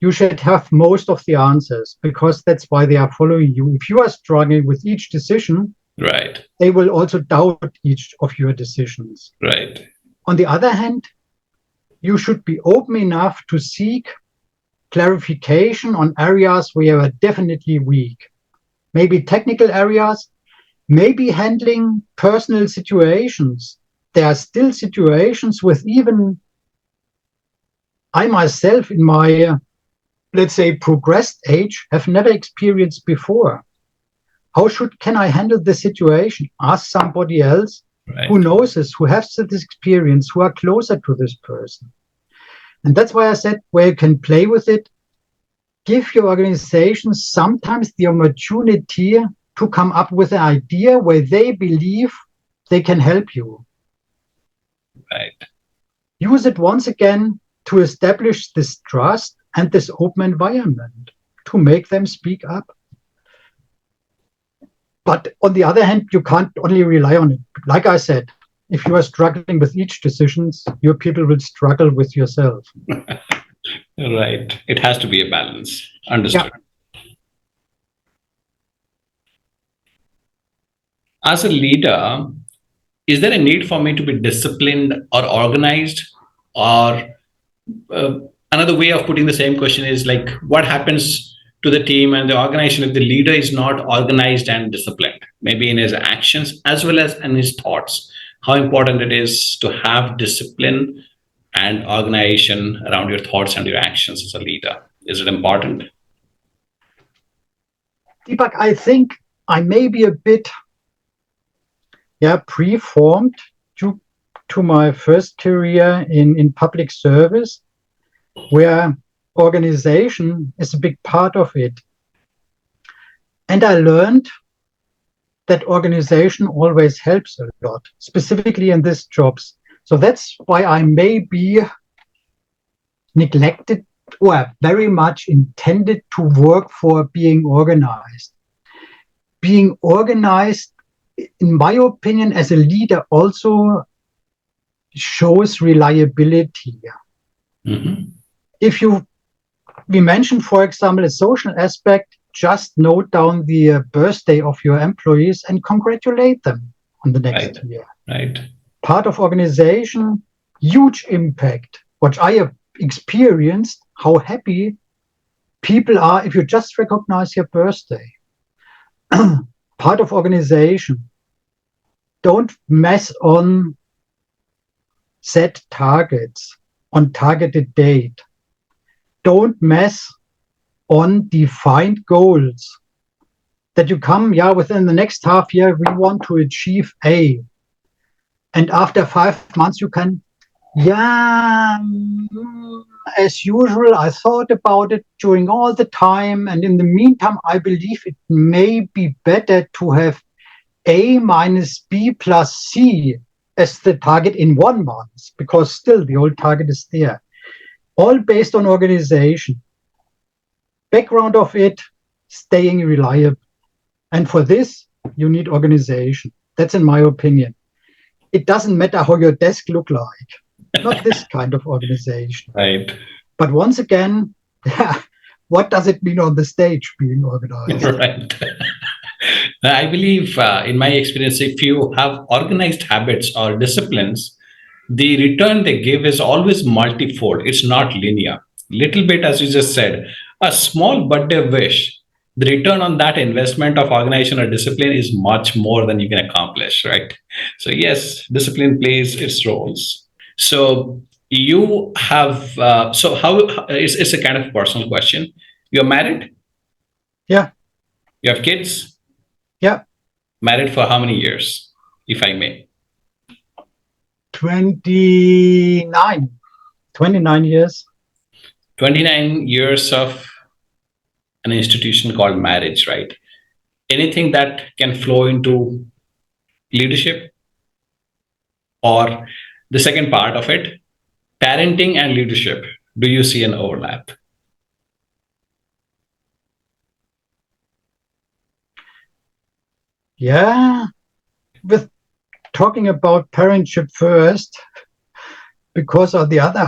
you should have most of the answers because that's why they are following you. If you are struggling with each decision, Right. they will also doubt each of your decisions. Right. On the other hand, you should be open enough to seek clarification on areas where you are definitely weak. Maybe technical areas, maybe handling personal situations. There are still situations with even I myself in my, let's say, progressed age have never experienced before. How can I handle the situation? Ask somebody else who Right. knows this, who has this experience, who are closer to this person. And that's why I said where you can play with it, give your organization sometimes the opportunity to come up with an idea where they believe they can help you. Right. Use it once again to establish this trust and this open environment to make them speak up. But on the other hand, you can't only rely on it. Like I said, if you are struggling with each decisions, your people will struggle with yourself. Right. It has to be a balance. Yeah. Understood. As a leader, is there a need for me to be disciplined or organized? Or uh, another way of putting the same question is like, what happens to the team and the organization if the leader is not organized and disciplined, maybe in his actions as well as in his thoughts? How important it is to have discipline and organization around your thoughts and your actions as a leader? Is it important? Deepak, I think I may be a bit preformed due to my first career in public service, where organization is a big part of it. And I learned that organization always helps a lot, specifically in these jobs. So that's why I may be neglected or very much intended to work for being organized. Being organized, in my opinion, as a leader also shows reliability. Mm-hmm. If we mentioned, for example, a social aspect, just note down the birthday of your employees and congratulate them on the next Right. year. Right. Part of organization, huge impact. What I have experienced, how happy people are if you just recognize your birthday. Part of organization, don't mess on set targets on targeted date. Don't mess on defined goals that you come, within the next half year, we want to achieve A. And after 5 months, you can, as usual, I thought about it during all the time. And in the meantime, I believe it may be better to have A minus B plus C as the target in 1 month, because still the old target is there. All based on organization. Background of it, staying reliable. And for this, you need organization. That's in my opinion. It doesn't matter how your desk look like. Not this kind of organization. Right. But once again, what does it mean on the stage being organized? Right. I believe, in my experience, if you have organized habits or disciplines, the return they give is always multifold. It's not linear. Little bit, as you just said, a small birthday wish, the return on that investment of organization or discipline is much more than you can accomplish, right? So, yes, discipline plays its roles. So, you have, so how, it's a kind of personal question. You're married? Yeah, You have kids? yeah. Married for how many years, if I may? 29. 29 years. 29 years of an institution called marriage, right? Anything that can flow into leadership, or the second part of it, parenting and leadership, do you see an overlap? Yeah. With talking about parentship first, because on the other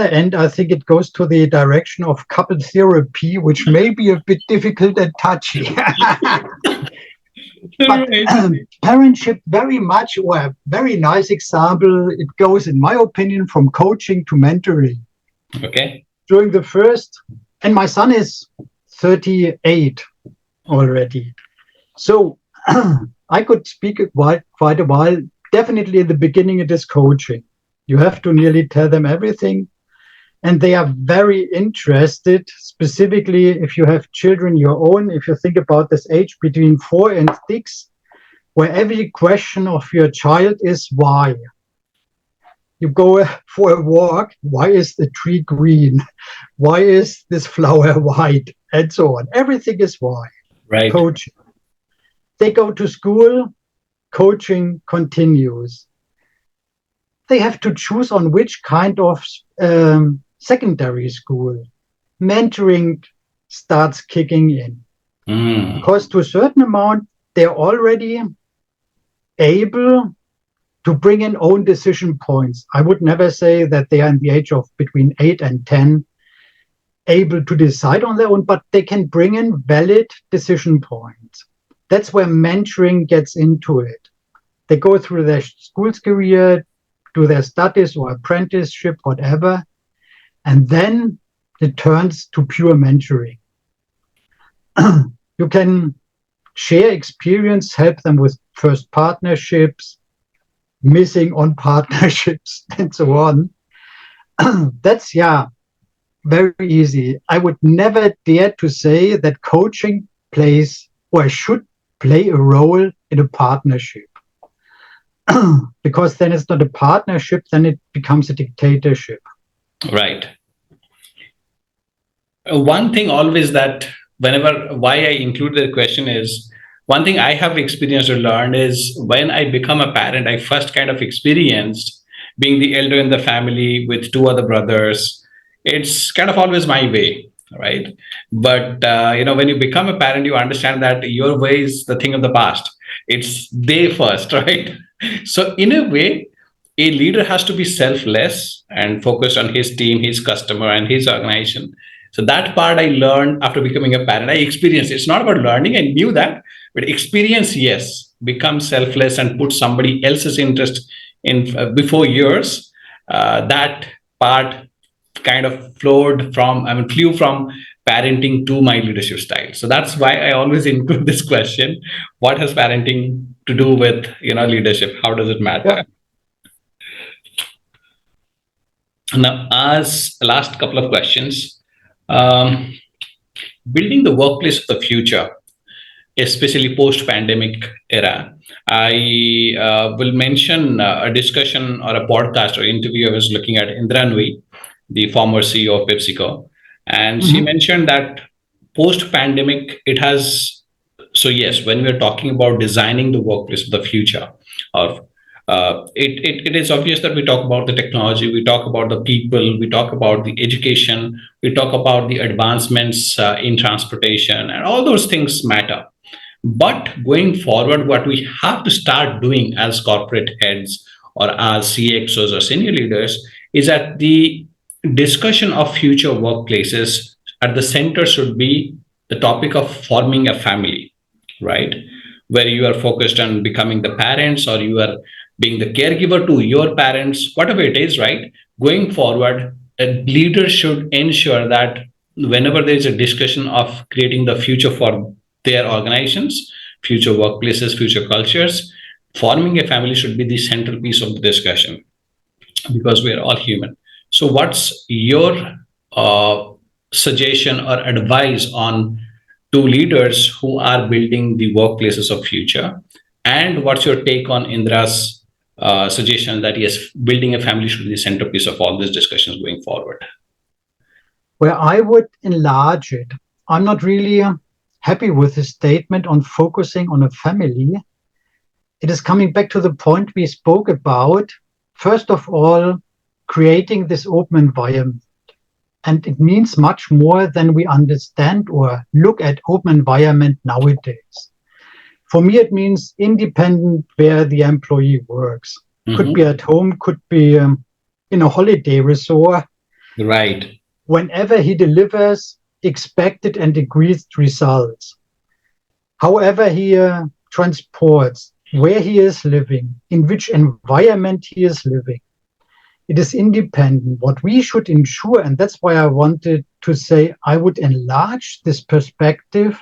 end, I think it goes to the direction of couple therapy, which may be a bit difficult and touchy. But parentship very much, or a very nice example, it goes, in my opinion, from coaching to mentoring. Okay. During the first, and my son is 38 already. So I could speak quite a while. Definitely in the beginning, it is coaching. You have to nearly tell them everything. And they are very interested, specifically if you have children your own, if you think about this age between 4 and 6, where every question of your child is why. You go for a walk, why is the tree green? Why is this flower white? And so on. Everything is why. Right. Coaching. They go to school, coaching continues. They have to choose on which kind of secondary school. Mentoring starts kicking in. Because to a certain amount, they're already able to bring in own decision points. I would never say that they are in the age of between 8 and 10 able to decide on their own, but they can bring in valid decision points. That's where mentoring gets into it. They go through their school's career, do their studies or apprenticeship, whatever, and then it turns to pure mentoring. You can share experience, help them with first partnerships, missing on partnerships, and so on. That's, very easy. I would never dare to say that coaching plays or should play a role in a partnership. Because then it's not a partnership, then it becomes a dictatorship. Right. One thing always that whenever why I include the question is one thing I have experienced or learned is when I become a parent, I first kind of experienced being the elder in the family with two other brothers. It's kind of always my way, right? But when you become a parent, you understand that your way is the thing of the past. It's they first, right? So in a way, a leader has to be selfless and focused on his team, his customer, and his organization. So that part I learned after becoming a parent. I experienced it's not about learning, I knew that, but experience, yes, become selfless and put somebody else's interest in before yours. That part kind of flew from parenting to my leadership style. So that's why I always include this question: what has parenting to do with leadership? How does it Yeah. matter? Now, as last couple of questions, um, building the workplace of the future, especially post-pandemic era. I will mention a discussion or a podcast or interview I was looking at Indra Nui, the former CEO of PepsiCo, and she Mhm. mentioned that post-pandemic it has. So yes, when we're talking about designing the workplace of the future, or it is obvious that we talk about the technology, we talk about the people, we talk about the education, we talk about the advancements in transportation, and all those things matter. But going forward, what we have to start doing as corporate heads or as CXOs or senior leaders is that the discussion of future workplaces at the center should be the topic of forming a family, right? Where you are focused on becoming the parents or you are being the caregiver to your parents, whatever it is, right? Going forward, a leader should ensure that whenever there is a discussion of creating the future for their organizations, future workplaces, future cultures, forming a family should be the central piece of the discussion because we are all human. So, what's your uh, suggestion or advice on to leaders who are building the workplaces of future? And what's your take on Indra's suggestion that yes, building a family should be the centerpiece of all these discussions going forward? Where I would enlarge it, I'm not really happy with the statement on focusing on a family. It is coming back to the point we spoke about. First of all, creating this open environment. And it means much more than we understand or look at open environment nowadays. For me, it means independent where the employee works. Could be Mhm. at home, could be in a holiday resort. Right. Whenever he delivers expected and agreed results. However, he transports, where he is living, in which environment he is living. It is independent. What we should ensure, and that's why I wanted to say I would enlarge this perspective,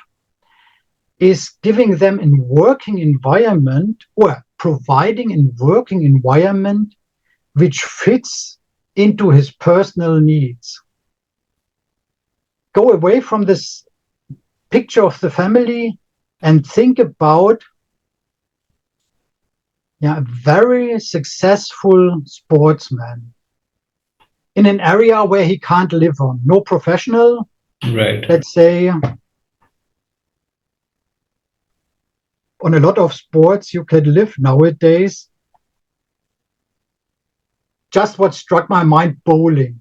is giving them a working environment or providing a working environment which fits into his personal needs. Go away from this picture of the family and think about a very successful sportsman in an area where he can't live on. No professional, Right. let's say, on a lot of sports you can live nowadays. Just what struck my mind, bowling.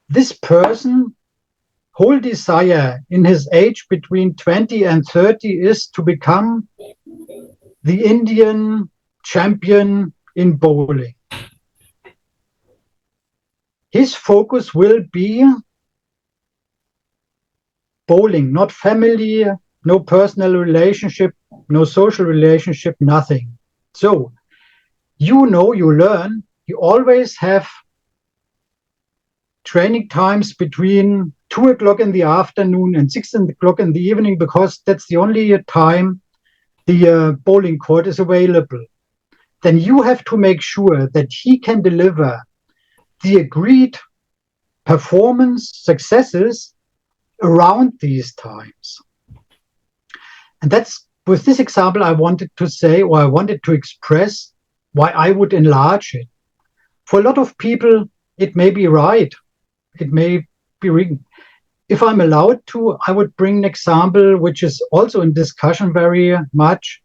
This person, whole desire in his age between 20 and 30 is to become the Indian champion in bowling. His focus will be bowling, not family, no personal relationship, no social relationship, nothing. So, you learn, you always have training times between 2 o'clock in the afternoon and 6 o'clock in the evening because that's the only time the bowling court is available. Then you have to make sure that he can deliver the agreed performance successes around these times. And that's with this example I wanted to say, or I wanted to express why I would enlarge it. For a lot of people, it may be right. It may be if I'm allowed to, I would bring an example which is also in discussion very much.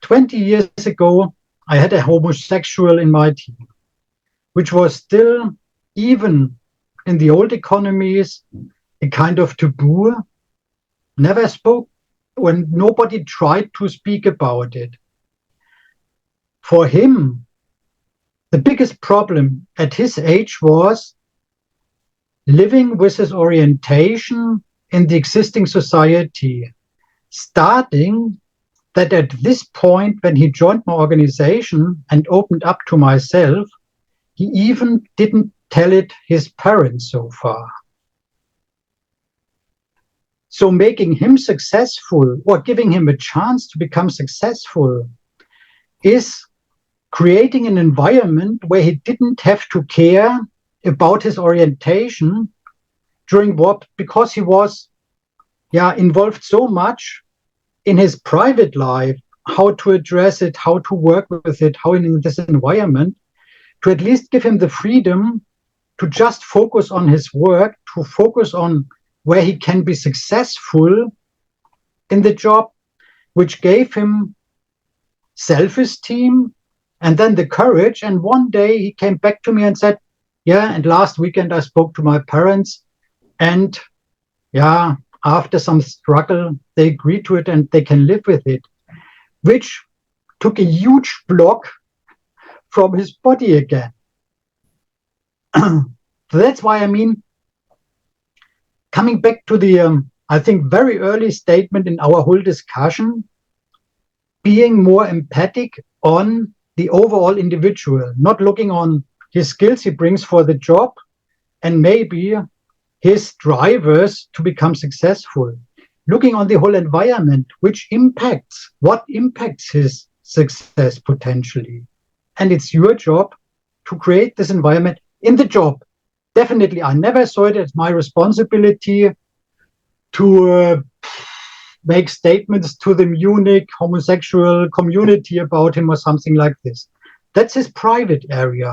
20 years ago, I had a homosexual in my team, which was still, even in the old economies, a kind of taboo. Never spoke, when nobody tried to speak about it. For him, the biggest problem at his age was living with his orientation in the existing society, starting that at this point, when he joined my organization and opened up to myself, he even didn't tell it his parents so far. So making him successful or giving him a chance to become successful is creating an environment where he didn't have to care about his orientation during war, because he was involved so much in his private life, how to address it, how to work with it, how in this environment, to at least give him the freedom to just focus on his work, to focus on where he can be successful in the job, which gave him self-esteem and then the courage. And one day he came back to me and said, and last weekend I spoke to my parents, and after some struggle, they agreed to it and they can live with it, which took a huge block from his body again. So that's why, coming back to the, I think, very early statement in our whole discussion, being more empathic on the overall individual, not looking on his skills he brings for the job and maybe his drivers to become successful, looking on the whole environment, what impacts his success potentially. And it's your job to create this environment in the job. Definitely, I never saw it as my responsibility to make statements to the Munich homosexual community about him or something like this. That's his private area.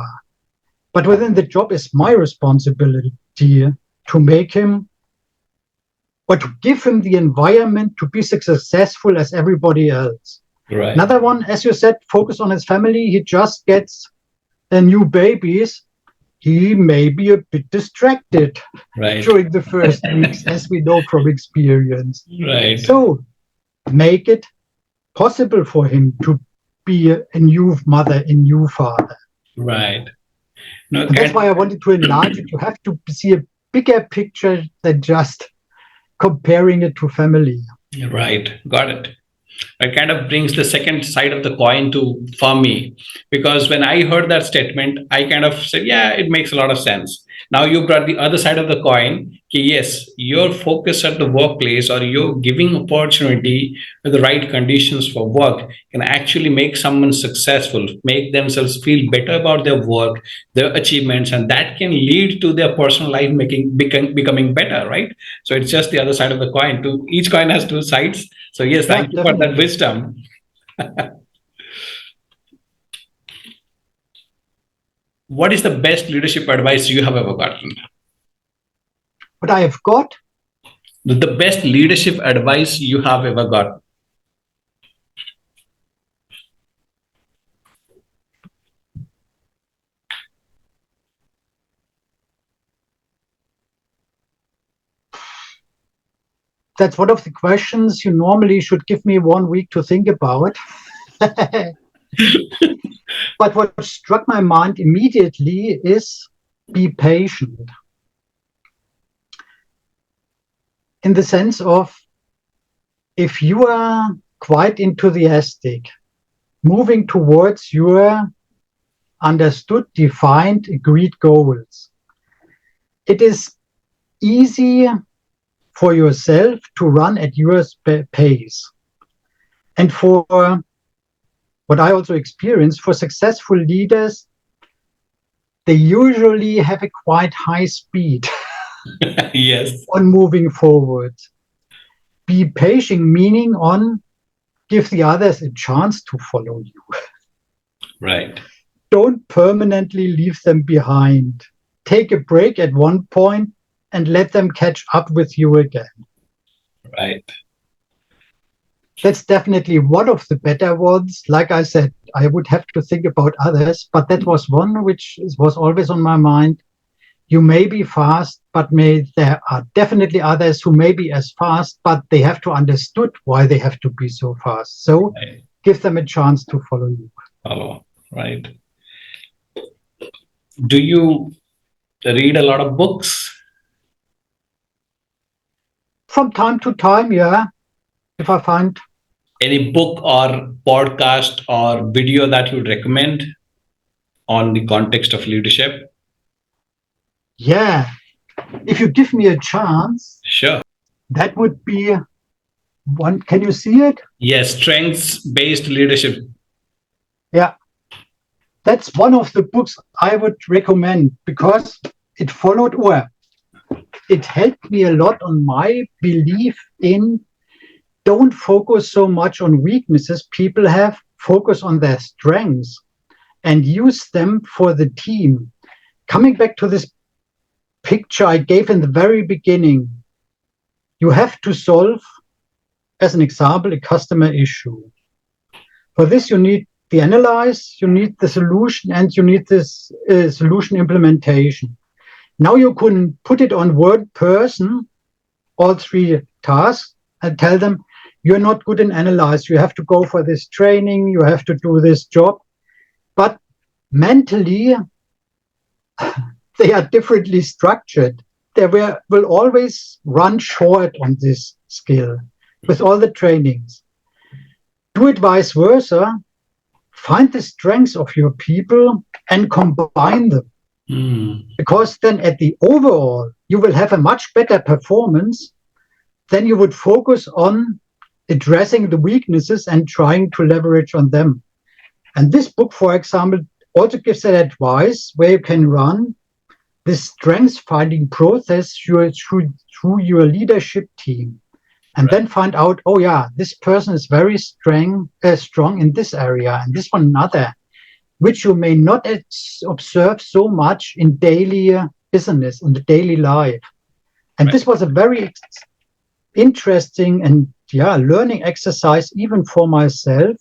But within the job is my responsibility to make him, or to give him the environment to be successful as everybody else. Right. Another one, as you said, focus on his family. He just gets a new babies. He may be a bit distracted during the first weeks, as we know from experience. Right. So make it possible for him to be a new mother, a new father. Right. No, and that's why I wanted to enlarge it. You have to see a bigger picture than just comparing it to family. Right. Got it. It kind of brings the second side of the coin for me, because when I heard that statement, I kind of said, it makes a lot of sense. Now you brought the other side of the coin. Yes, your focus at the workplace, or you're giving opportunity with the right conditions for work, can actually make someone successful, make themselves feel better about their work, their achievements, and that can lead to their personal life becoming better, right? So it's just the other side of the coin. Each coin has two sides. So yes, thank you for that wisdom. What is the best leadership advice you have ever gotten? What I have got? The best leadership advice you have ever gotten. That's one of the questions you normally should give me 1 week to think about. But what struck my mind immediately is be patient. In the sense of, if you are quite enthusiastic, moving towards your understood, defined, agreed goals, it is easy for yourself to run at your pace. And for what I also experienced, for successful leaders, they usually have a quite high speed yes, on moving forward. Be patient, meaning on give the others a chance to follow you. Right. Don't permanently leave them behind. Take a break at one point and let them catch up with you again. Right. That's definitely one of the better ones. Like I said, I would have to think about others, but that was one which was always on my mind. You may be fast, but there are definitely others who may be as fast, but they have to understood why they have to be so fast. So Right. give them a chance to follow you. Follow. Right. Do you read a lot of books? From time to time, yeah. If I find, Any book or podcast or video that you would recommend on the context of leadership? yeah, if you give me a chance, Sure. that would be one. Can you see it? Yes, strengths-based leadership. Yeah, that's one of the books I would recommend because it followed, or it helped me a lot on my belief in don't focus so much on weaknesses people have, focus on their strengths and use them for the team. Coming back to this picture I gave in the very beginning, you have to solve, as an example, a customer issue. For this, you need the analyze, you need the solution, and you need this solution implementation. Now you can put it on one person, all three tasks, and tell them, you're not good in analyze. You have to go for this training. You have to do this job. But mentally, they are differently structured. They will always run short on this skill with all the trainings. Do it vice versa. Find the strengths of your people and combine them. Because then at the overall, you will have a much better performance than you would focus on addressing the weaknesses and trying to leverage on them. And this book, for example, also gives that advice where you can run this strengths finding process through your leadership team. And then find out, oh yeah, this person is very strong in this area and this one another, which you may not observe so much in daily business, in the daily life. And this was a very interesting and learning exercise even for myself,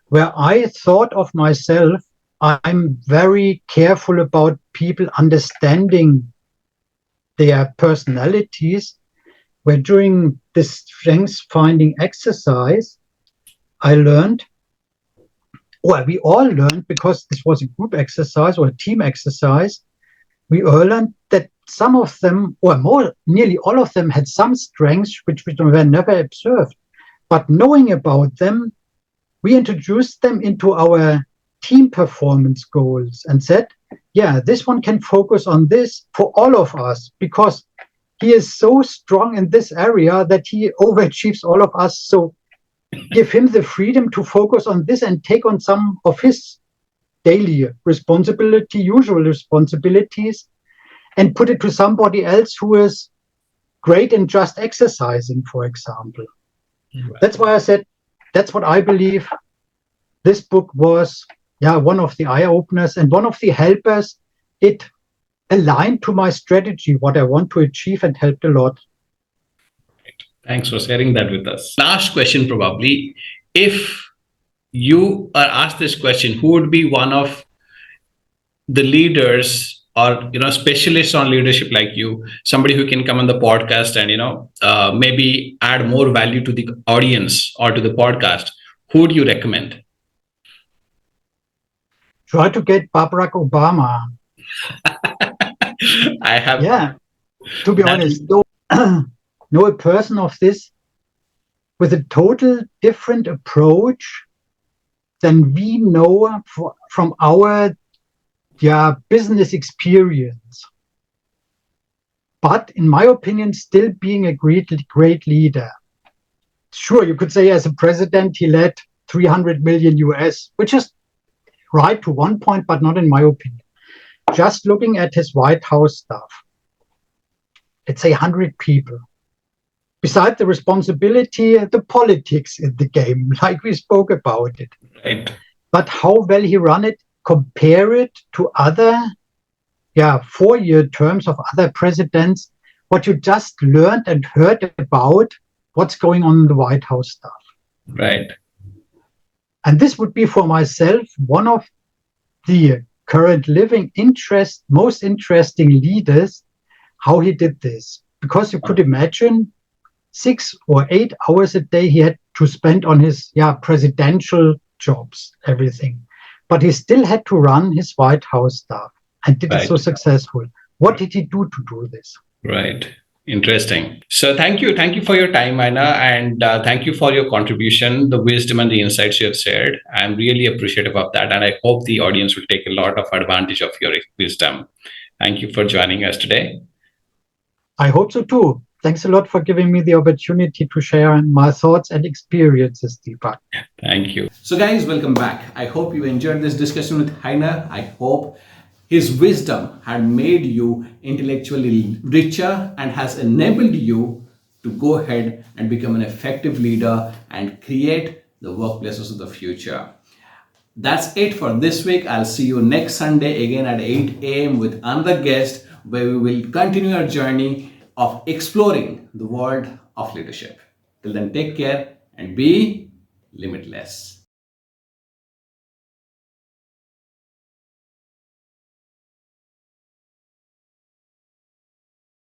where I thought of myself, I'm very careful about people understanding their personalities, where during this strengths finding exercise, I learned, well, we all learned, because this was a group exercise or a team exercise, we all learned that some of them, or nearly all of them, had some strengths which were never observed. But knowing about them, we introduced them into our team performance goals and said, yeah, this one can focus on this for all of us, because he is so strong in this area that he overachieves all of us. So give him the freedom to focus on this and take on some of his daily usual responsibilities, and put it to somebody else who is great in just exercising, for example. Right. That's why I said, that's what I believe this book was, one of the eye-openers and one of the helpers. It aligned to my strategy, what I want to achieve, and helped a lot. Thanks for sharing that with us. Last question, probably. If you are asked this question, who would be one of the leaders or specialists on leadership like you, somebody who can come on the podcast and maybe add more value to the audience or to the podcast, who would you recommend? Try to get Barack Obama. I have. Yeah, to be honest, know a person of this with a total different approach than we know from our business experience. But in my opinion, still being a great leader. Sure, you could say as a president, he led 300 million US, which is right to one point, but not in my opinion. Just looking at his White House staff, let's say 100 people. Besides the responsibility, the politics in the game, like we spoke about it. Right. But how well he ran it, compare it to other 4-year terms of other presidents, what you just learned and heard about what's going on in the White House stuff. Right. And this would be for myself one of the current living most interesting leaders, how he did this. Because you could imagine 6 or 8 hours a day he had to spend on his presidential jobs, everything. But he still had to run his White House stuff and did it so Right. successful. What did he do to do this? Right. Interesting. So thank you. Thank you for your time, Aina, and thank you for your contribution, the wisdom and the insights you have shared. I'm really appreciative of that. And I hope the audience will take a lot of advantage of your wisdom. Thank you for joining us today. I hope so too. Thanks a lot for giving me the opportunity to share my thoughts and experiences, Deepak. Thank you. So guys, welcome back. I hope you enjoyed this discussion with Heiner. I hope his wisdom had made you intellectually richer and has enabled you to go ahead and become an effective leader and create the workplaces of the future. That's it for this week. I'll see you next Sunday again at 8 a.m. with another guest where we will continue our journey of exploring the world of leadership. Till then, take care and be limitless.